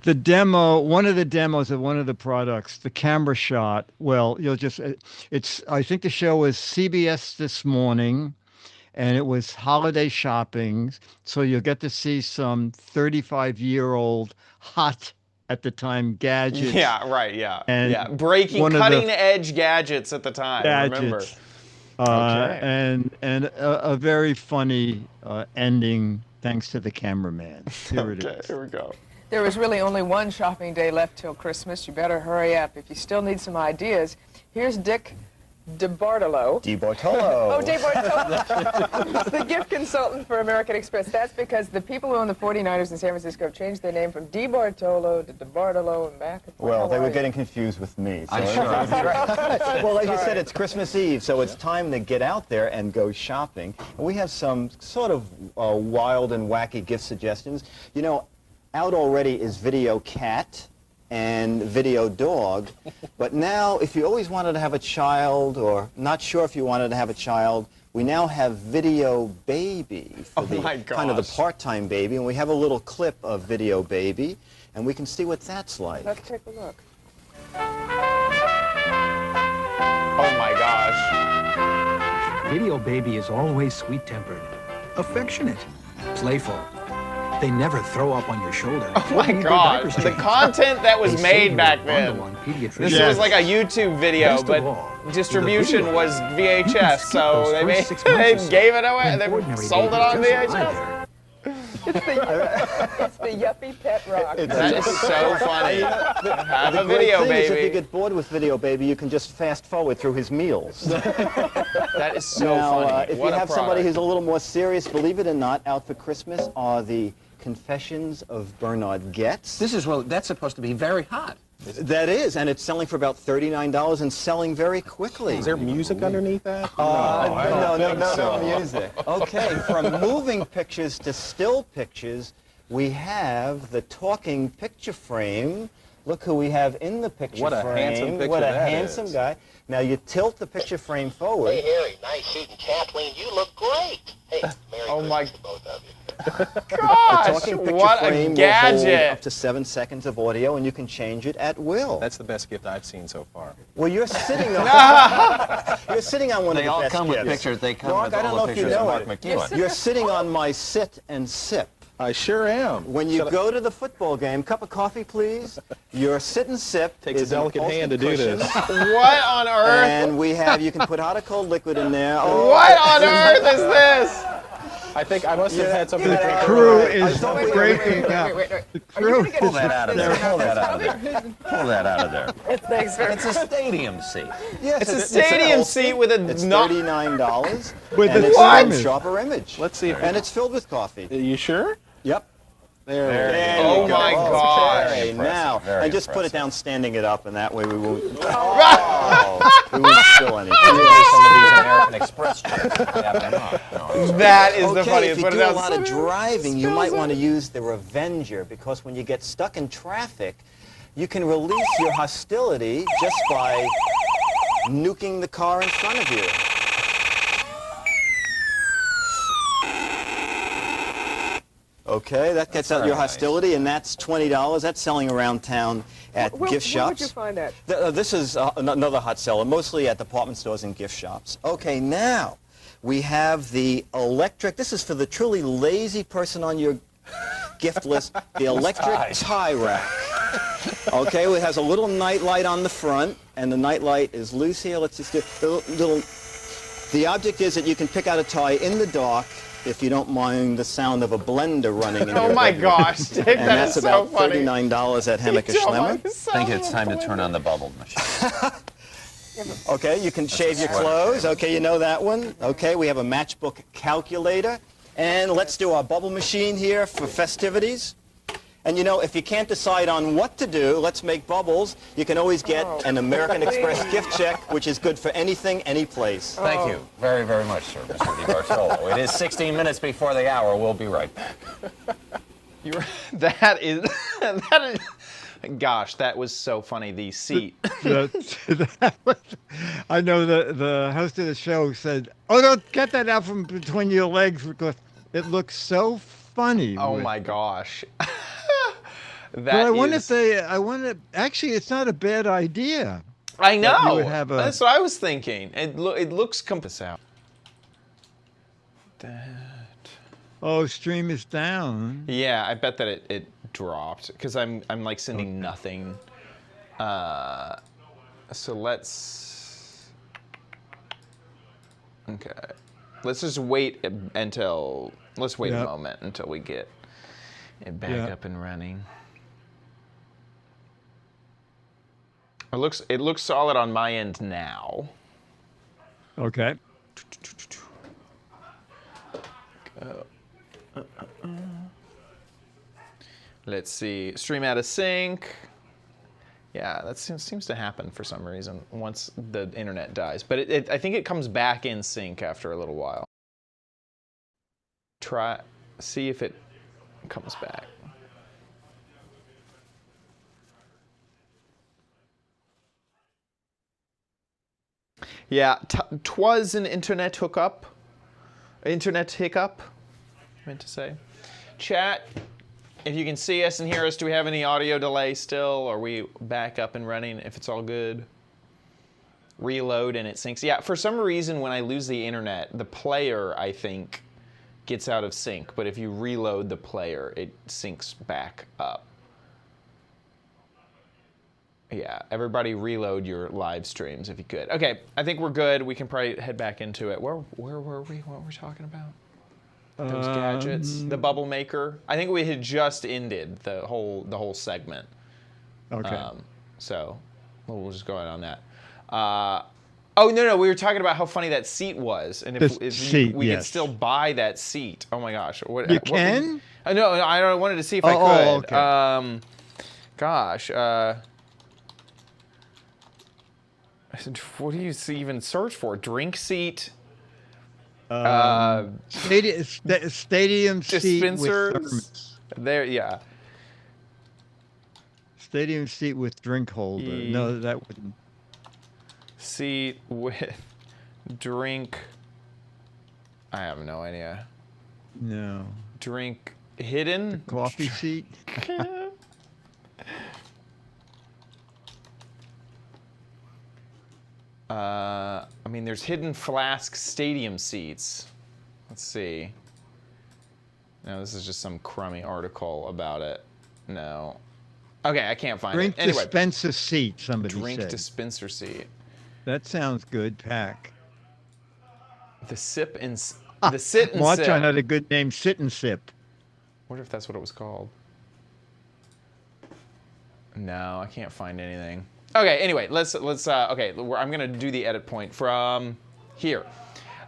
Speaker 2: the demo, one of the demos of one of the products, the camera shot, well, you'll just, I think the show was CBS This Morning, and it was holiday shopping. So you'll get to see some 35-year-old hot at the time gadgets.
Speaker 1: Yeah, right, yeah.
Speaker 2: And
Speaker 1: yeah, breaking, cutting edge gadgets at the time, remember.
Speaker 2: And a very funny ending thanks to the cameraman. Here it is.
Speaker 1: Here we go.
Speaker 11: There was really only one shopping day left till Christmas. You better hurry up. If you still need some ideas, here's Dick DeBartolo.
Speaker 12: DeBartolo.
Speaker 11: Oh, DeBartolo. The gift consultant for American Express. That's because the people who own the 49ers in San Francisco have changed their name from DeBartolo to DeBartolo and back.
Speaker 12: Well, they were getting confused with me. So I'm sure. Well, as you said, it's Christmas Eve, so it's time to get out there and go shopping. And we have some sort of wild and wacky gift suggestions. You know, out already is Video Cat and Video Dog, but now if you always wanted to have a child or not sure if you wanted to have a child, we now have Video Baby for kind of the part-time baby, and we have a little clip of Video Baby, and we can see what that's like.
Speaker 11: Let's take a look.
Speaker 1: Oh my gosh.
Speaker 13: Video Baby is always sweet-tempered, affectionate, playful. They never throw up on your shoulder.
Speaker 1: Oh my God, the content that was made back then. This was like a YouTube video, but distribution was VHS, so they gave it away, they sold it on VHS.
Speaker 11: It's the yuppie pet rock.
Speaker 1: That is so funny. Have a Video Baby.
Speaker 12: If you get bored with Video Baby, you can just fast forward through his meals.
Speaker 1: That is so funny.
Speaker 12: If you have somebody who's a little more serious, believe it or not, out for Christmas are the Confessions of Bernard Goetz.
Speaker 13: That's supposed to be very hot.
Speaker 12: That is, and it's selling for about $39 and selling very quickly.
Speaker 14: Is there music underneath that?
Speaker 12: No music. Okay, from moving pictures to still pictures, we have the talking picture frame. Look who we have in the picture frame.
Speaker 14: What a handsome picture
Speaker 12: What a
Speaker 14: that
Speaker 12: handsome
Speaker 14: is.
Speaker 12: guy. Now you tilt the picture frame forward.
Speaker 15: Hey, Harry, nice shooting. Kathleen, you look great. Hey, Merry Christmas to both of you.
Speaker 1: Gosh,
Speaker 12: the talking picture
Speaker 1: what
Speaker 12: frame
Speaker 1: a gadget.
Speaker 12: will hold up to 7 seconds of audio, and you can change it at will.
Speaker 14: That's the best gift I've seen so far.
Speaker 12: Well, you're sitting on you're sitting on one of the best
Speaker 16: They all come
Speaker 12: gifts.
Speaker 16: with pictures. They come
Speaker 12: Mark,
Speaker 16: with
Speaker 12: I don't
Speaker 16: all
Speaker 12: know
Speaker 16: the
Speaker 12: if you
Speaker 16: pictures of
Speaker 12: know
Speaker 16: Mark
Speaker 12: it.
Speaker 16: McEwen.
Speaker 12: You're sitting on my sit and sip.
Speaker 14: I sure am.
Speaker 12: When you go to the football game, cup of coffee, please. Your sit and sip
Speaker 14: Takes a delicate hand to do this.
Speaker 1: What on earth?
Speaker 12: And we have, you can put hot or cold liquid in there.
Speaker 1: What on earth is this?
Speaker 14: I think I must have had something to drink.
Speaker 2: The crew is breaking out.
Speaker 11: Wait.
Speaker 2: The crew
Speaker 16: Pull that out of there. Pull that out of there. Pull that out of there.
Speaker 11: Thanks very much.
Speaker 16: It's a stadium seat.
Speaker 12: Yes,
Speaker 1: It's a stadium seat with a
Speaker 12: It's $39.
Speaker 2: With
Speaker 12: and
Speaker 2: a
Speaker 12: it's
Speaker 2: what?
Speaker 12: a sharper image.
Speaker 14: Let's see.
Speaker 12: And it's filled with coffee.
Speaker 14: Are you sure?
Speaker 12: Yep.
Speaker 14: There
Speaker 1: Oh my gosh.
Speaker 12: Okay, now,
Speaker 16: Very
Speaker 12: and just put it
Speaker 16: impressive.
Speaker 12: down, standing it up, and that way we won't. We won't spill anything.
Speaker 16: Some of these American Express chips. Yeah, they're not. No.
Speaker 1: That is the
Speaker 12: Okay,
Speaker 1: funniest.
Speaker 12: if you
Speaker 1: Put it
Speaker 12: do a
Speaker 1: down.
Speaker 12: lot of driving, you might want to use the Revenger, because when you get stuck in traffic, you can release your hostility just by nuking the car in front of you. Okay, that gets out your hostility, and that's $20. That's selling around town at gift shops.
Speaker 11: Where would you find that?
Speaker 12: This is another hot seller, mostly at department stores and gift shops. Okay, now we have the electric. This is for the truly lazy person on your gift list. The electric tie rack. Okay, well, it has a little night light on the front, and the night light is loose here. Let's just do the object is that you can pick out a tie in the dark if you don't mind the sound of a blender running in your
Speaker 1: Oh my
Speaker 12: bedroom.
Speaker 1: gosh, Dick,
Speaker 12: and
Speaker 1: that
Speaker 12: that's
Speaker 1: is so
Speaker 12: about
Speaker 1: funny.
Speaker 12: $39 at Hammaker Schlemmer.
Speaker 16: I think it's time to turn on the bubble machine.
Speaker 12: Okay, you can shave your clothes. Okay, you know that one. Okay, we have a matchbook calculator. And let's do our bubble machine here for festivities. And you know, if you can't decide on what to do, let's make bubbles. You can always get an American Express gift check, which is good for anything, any place.
Speaker 16: Thank you very, very much, sir, Mr. DiBartolo. It is 16 minutes before the hour. We'll be right back.
Speaker 1: That is, gosh, that was so funny. The seat.
Speaker 2: I know the host of the show said, "Oh, don't get that out from between your legs because it looks so funny."
Speaker 1: Oh my gosh.
Speaker 2: But I wonder if actually, it's not a bad idea.
Speaker 1: I know.
Speaker 2: You would have
Speaker 1: That's what I was thinking. It looks compass out.
Speaker 2: Oh, stream is down.
Speaker 1: Yeah, I bet that it dropped because I'm like sending nothing. So let's. Okay, let's just wait until. Let's wait a moment until we get it back up and running. It looks solid on my end now.
Speaker 2: Okay.
Speaker 1: Let's see. Stream out of sync. Yeah, that seems to happen for some reason once the internet dies. But I think it comes back in sync after a little while. See if it comes back. Yeah, twas an internet hiccup, I meant to say. Chat, if you can see us and hear us, do we have any audio delay still? Are we back up and running if it's all good? Reload and it syncs. Yeah, for some reason when I lose the internet, the player, I think, gets out of sync. But if you reload the player, it syncs back up. Yeah, everybody reload your live streams if you could. Okay, I think we're good. We can probably head back into it. Where were we? What were we talking about? Those gadgets, the bubble maker. I think we had just ended the whole segment.
Speaker 2: Okay.
Speaker 1: So we'll just go on that. Oh no, we were talking about how funny that seat was, and if we could still buy that seat. Oh my gosh,
Speaker 2: you can?
Speaker 1: No, I wanted to see if I could.
Speaker 2: Okay.
Speaker 1: Gosh. What do you even search for? Drink seat.
Speaker 2: Stadium seat with thermos.
Speaker 1: There, yeah.
Speaker 2: Stadium seat with drink holder. No, that wouldn't.
Speaker 1: Seat with drink. I have no idea.
Speaker 2: No.
Speaker 1: Drink hidden.
Speaker 2: Coffee seat.
Speaker 1: I mean, there's hidden flask stadium seats. Let's see. No, this is just some crummy article about it. No. Okay, I can't find
Speaker 2: Drink
Speaker 1: it. Anyway.
Speaker 2: dispenser seat, somebody
Speaker 1: Drink
Speaker 2: said.
Speaker 1: dispenser seat.
Speaker 2: That sounds good, Pack.
Speaker 1: The sit and sip.
Speaker 2: Marchon had a good name, sit and sip.
Speaker 1: Wonder if that's what it was called. No, I can't find anything. Okay, anyway, let's okay, I'm gonna do the edit point from here.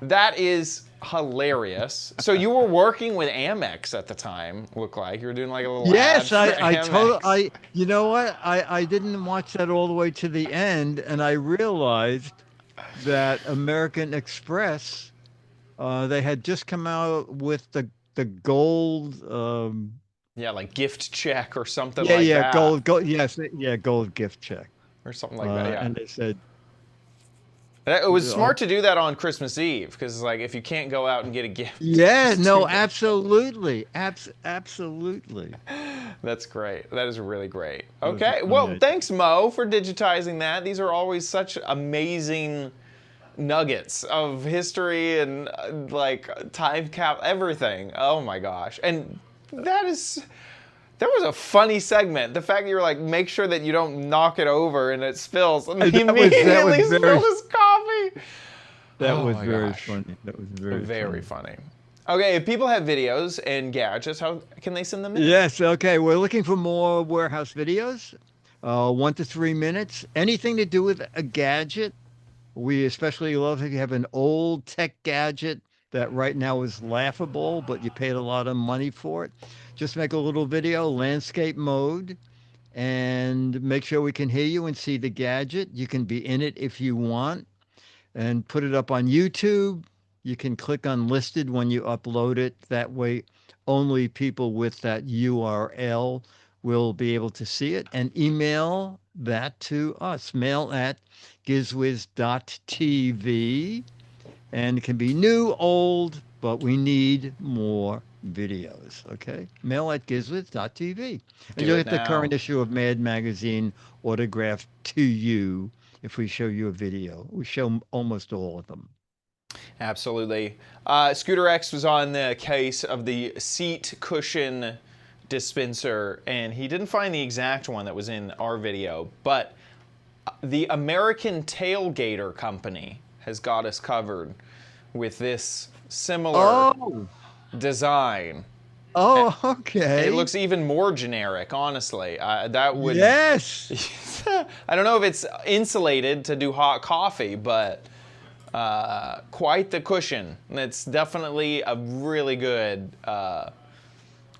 Speaker 1: That is hilarious. So you were working with Amex at the time, looked like. You were doing like a little
Speaker 2: Yes,
Speaker 1: ad for
Speaker 2: you know what? I didn't watch that all the way to the end, and I realized that American Express, they had just come out with the gold
Speaker 1: yeah, like gift check or something like that.
Speaker 2: Yeah, gold, yes, yeah, gold gift check.
Speaker 1: Or something like that, yeah.
Speaker 2: And they said,
Speaker 1: It was smart to do that on Christmas Eve, because like if you can't go out and get a gift.
Speaker 2: Yeah, no, absolutely. Absolutely.
Speaker 1: That's great. That is really great. Okay, well, thanks, Mo, for digitizing that. These are always such amazing nuggets of history and like time cap, everything. Oh my gosh. And that was a funny segment. The fact that you were like, make sure that you don't knock it over and it spills. And he immediately spilled his coffee.
Speaker 2: That was very funny. That was
Speaker 1: very funny. Okay, if people have videos and gadgets, how can they send them in?
Speaker 2: Yes, okay. We're looking for more warehouse videos, 1 to 3 minutes. Anything to do with a gadget. We especially love if you have an old tech gadget that right now is laughable, but you paid a lot of money for it. Just make a little video, landscape mode, and make sure we can hear you and see the gadget. You can be in it if you want, and put it up on YouTube. You can click on listed when you upload it. That way, only people with that URL will be able to see it, and email that to us. Mail at gizwiz.tv, and it can be new, old, but we need more videos, okay? Mail at gizwiz.tv. And you'll get the current issue of Mad Magazine autographed to you if we show you a video. We show almost all of them.
Speaker 1: Absolutely. Scooter X was on the case of the seat cushion dispenser, and he didn't find the exact one that was in our video, but the American Tailgater Company has got us covered with this similar design.
Speaker 2: Oh, okay.
Speaker 1: It looks even more generic, honestly. That would.
Speaker 2: Yes.
Speaker 1: I don't know if it's insulated to do hot coffee, but quite the cushion. It's definitely a really good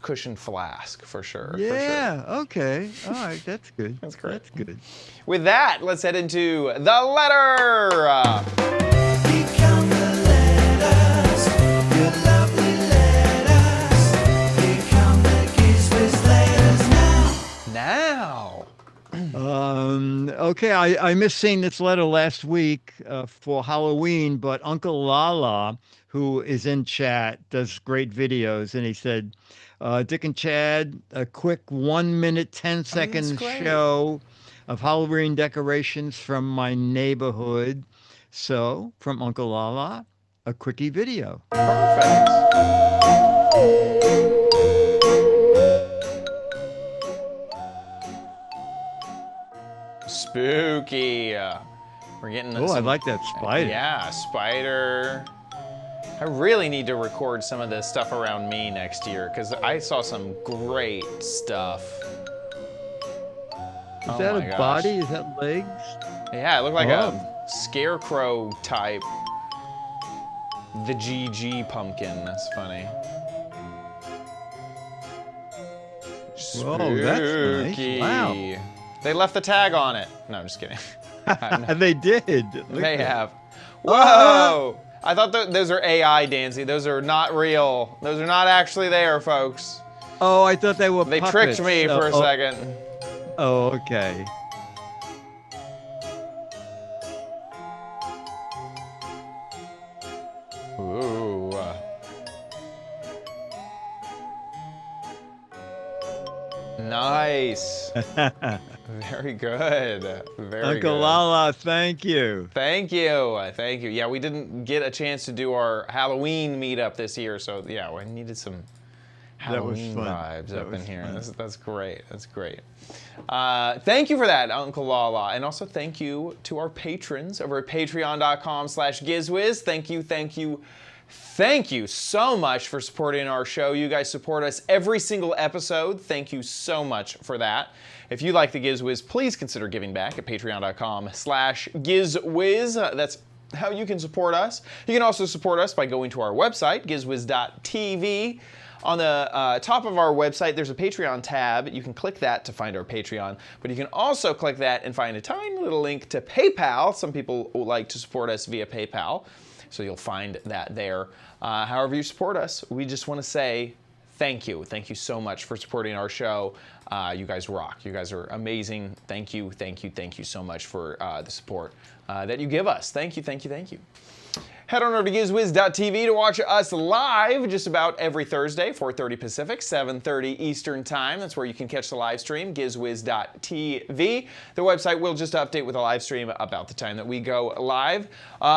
Speaker 1: cushion flask for sure.
Speaker 2: Yeah. Okay. All right. That's good.
Speaker 1: That's great.
Speaker 2: That's good.
Speaker 1: With that, let's head into the letter.
Speaker 3: Become the letters, your lovely letters. Become the Giz Wiz letters now.
Speaker 2: Okay, I missed seeing this letter last week for Halloween, but Uncle Lala, who is in chat, does great videos, and he said, Dick and Chad, a quick 1 minute, 10-second show of Halloween decorations from my neighborhood. So, from Uncle Lala, a quickie video.
Speaker 1: Perfect. Spooky. We're getting.
Speaker 2: Oh, I like that spider.
Speaker 1: Yeah, spider. I really need to record some of this stuff around me next year, because I saw some great stuff.
Speaker 2: Is that a body? Is that legs?
Speaker 1: Yeah, it looked like a scarecrow type. The GG pumpkin. That's funny.
Speaker 2: Whoa, that's nice. Wow.
Speaker 1: They left the tag on it. No, I'm just kidding.
Speaker 2: They did.
Speaker 1: They have. Whoa! I thought those are AI, Dancy. Those are not real. Those are not actually there, folks.
Speaker 2: Oh, I thought they were
Speaker 1: They
Speaker 2: puppets.
Speaker 1: tricked me for a second.
Speaker 2: Oh, okay.
Speaker 1: Ooh. Nice. Very good. Very
Speaker 2: Uncle
Speaker 1: good.
Speaker 2: Lala, thank you.
Speaker 1: Thank you. Thank you. Yeah, we didn't get a chance to do our Halloween meetup this year, so yeah, we needed some Halloween vibes up in here. That's great. That's great. Thank you for that, Uncle Lala. And also thank you to our patrons over at patreon.com/GizWiz. Thank you, thank you, thank you so much for supporting our show. You guys support us every single episode. Thank you so much for that. If you like the Giz Wiz, please consider giving back at patreon.com/GizWiz. That's how you can support us. You can also support us by going to our website, gizwiz.tv. On the top of our website, there's a Patreon tab. You can click that to find our Patreon, but you can also click that and find a tiny little link to PayPal. Some people like to support us via PayPal, so you'll find that there. However you support us, we just want to say thank you. Thank you so much for supporting our show. You guys rock. You guys are amazing. Thank you, thank you, thank you so much for the support that you give us. Thank you, thank you, thank you. Head on over to GizWiz.tv to watch us live just about every Thursday, 4:30 Pacific, 7:30 Eastern Time. That's where you can catch the live stream, GizWiz.tv. The website will just update with a live stream about the time that we go live.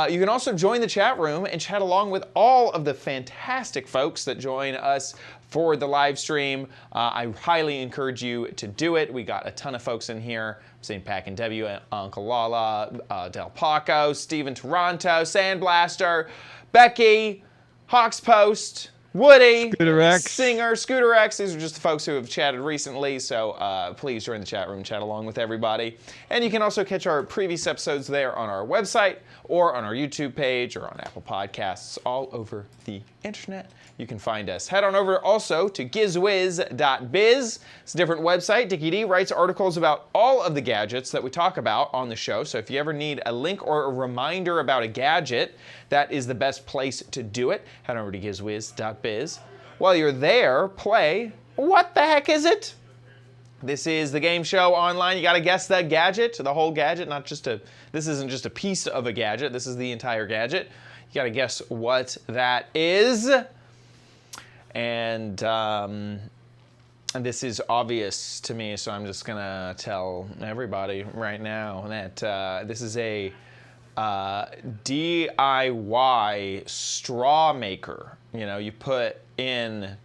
Speaker 1: You can also join the chat room and chat along with all of the fantastic folks that join us for the live stream. I highly encourage you to do it. We got a ton of folks in here. St. Pack and W, Uncle Lala, Del Paco, Steven Toronto, Sandblaster, Becky, Hawks Post, Woody,
Speaker 2: Scooter X.
Speaker 1: Singer, Scooter X. These are just the folks who have chatted recently, so please join the chat room, chat along with everybody. And you can also catch our previous episodes there on our website or on our YouTube page or on Apple Podcasts, all over the internet. You can find us. Head on over also to gizwiz.biz. It's a different website. Dickie D writes articles about all of the gadgets that we talk about on the show. So if you ever need a link or a reminder about a gadget, that is the best place to do it. Head over to gizwiz.biz. While you're there, play What the Heck Is It? This is the game show online. You got to guess the gadget, the whole gadget, not just a, this isn't just a piece of a gadget. This is the entire gadget. You got to guess what that is. And this is obvious to me, so I'm just gonna tell everybody right now that this is a DIY straw maker. You know, you put in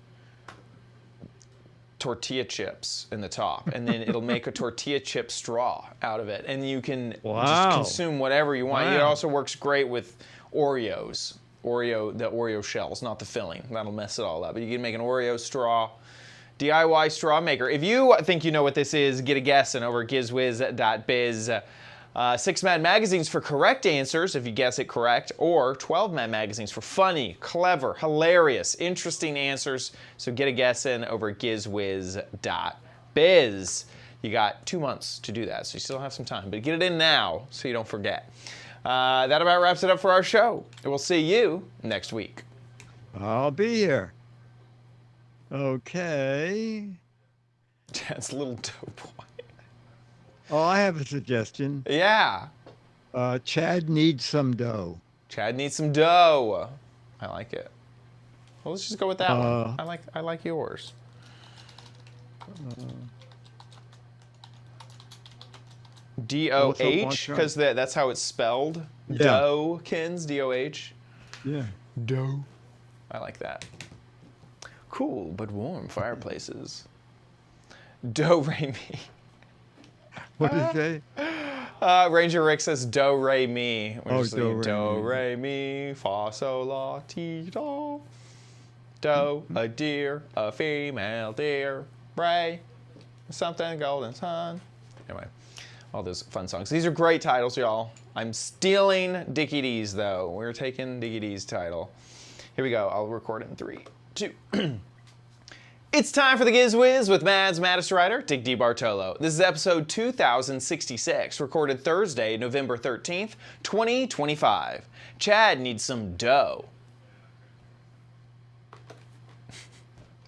Speaker 1: tortilla chips in the top, and then it'll make a tortilla chip straw out of it, and you can just consume whatever you want. It also works great with Oreos. The Oreo shells, not the filling. That'll mess it all up. But you can make an Oreo straw, DIY straw maker. If you think you know what this is, get a guess and over at gizwiz.biz. 6 Mad Magazines for correct answers, if you guess it correct, or 12 Mad Magazines for funny, clever, hilarious, interesting answers. So get a guess in over at gizwiz.biz. You got 2 months to do that, so you still have some time. But get it in now so you don't forget. That about wraps it up for our show. We'll see you next week.
Speaker 2: I'll be here. Okay.
Speaker 1: That's a little dope boy.
Speaker 2: Oh, I have a suggestion.
Speaker 1: Yeah.
Speaker 2: Chad needs some dough.
Speaker 1: Chad needs some dough. I like it. Well, let's just go with that one. I like yours. D-O-H, because that's how it's spelled.
Speaker 2: Yeah.
Speaker 1: Doughkins, D-O-H.
Speaker 2: Yeah.
Speaker 1: Dough. I like that. Cool but warm fireplaces. Do-re-mi.
Speaker 2: What did it say?
Speaker 1: Ranger Rick says do-re-mi.
Speaker 2: Do-re-mi.
Speaker 1: Do-re-mi, fa, sol, la, ti, do. Do, a deer, a female deer. Ray, something golden sun. Anyway. All those fun songs. These are great titles, y'all. I'm stealing Dickie D's, though. We're taking Dickie D's title. Here we go. I'll record it in 3, 2. It's time for the Giz Wiz with Mads Mattis writer, Dick D. Bartolo. This is episode 2066, recorded Thursday, November 13th, 2025. Chad needs some dough.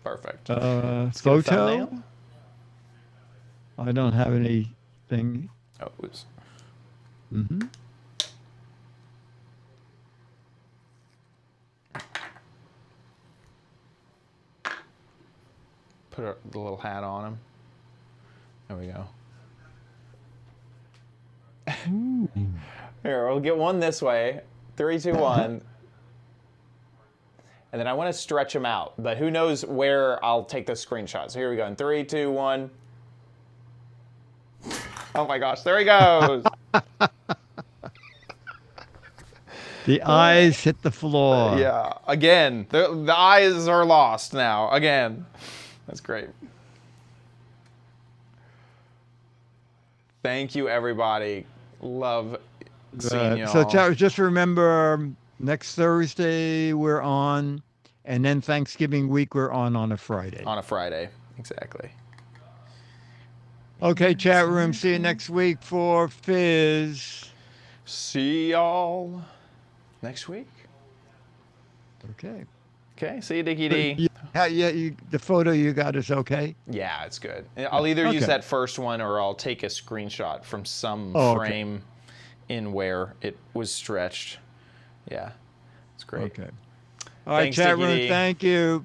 Speaker 1: Perfect.
Speaker 2: Photo? I don't have anything.
Speaker 1: Oh, oops.
Speaker 2: Mm-hmm.
Speaker 1: Put the little hat on him. There we go. Here, we'll get one this way. 3, 2, 1. And then I want to stretch them out, but who knows where I'll take the screenshots. So here we go. In 3, 2, 1. Oh my gosh, there he goes.
Speaker 2: The eyes hit the floor.
Speaker 1: Yeah, again. The eyes are lost now. Again. That's great. Thank you, everybody. Love seeing y'all.
Speaker 2: So just remember, next Thursday we're on, and then Thanksgiving week we're on a Friday.
Speaker 1: On a Friday, exactly.
Speaker 2: Okay, chat room. See you next week for Fizz.
Speaker 1: See y'all next week.
Speaker 2: Okay.
Speaker 1: Okay, see you, Dickie D.
Speaker 2: The photo you got is okay?
Speaker 1: Yeah, it's good. I'll either use
Speaker 2: Okay.
Speaker 1: that first one or I'll take a screenshot from some frame in where it was stretched. Yeah, it's great.
Speaker 2: Okay. All right,
Speaker 1: Thanks,
Speaker 2: chat
Speaker 1: Dickie
Speaker 2: room,
Speaker 1: D.
Speaker 2: thank you.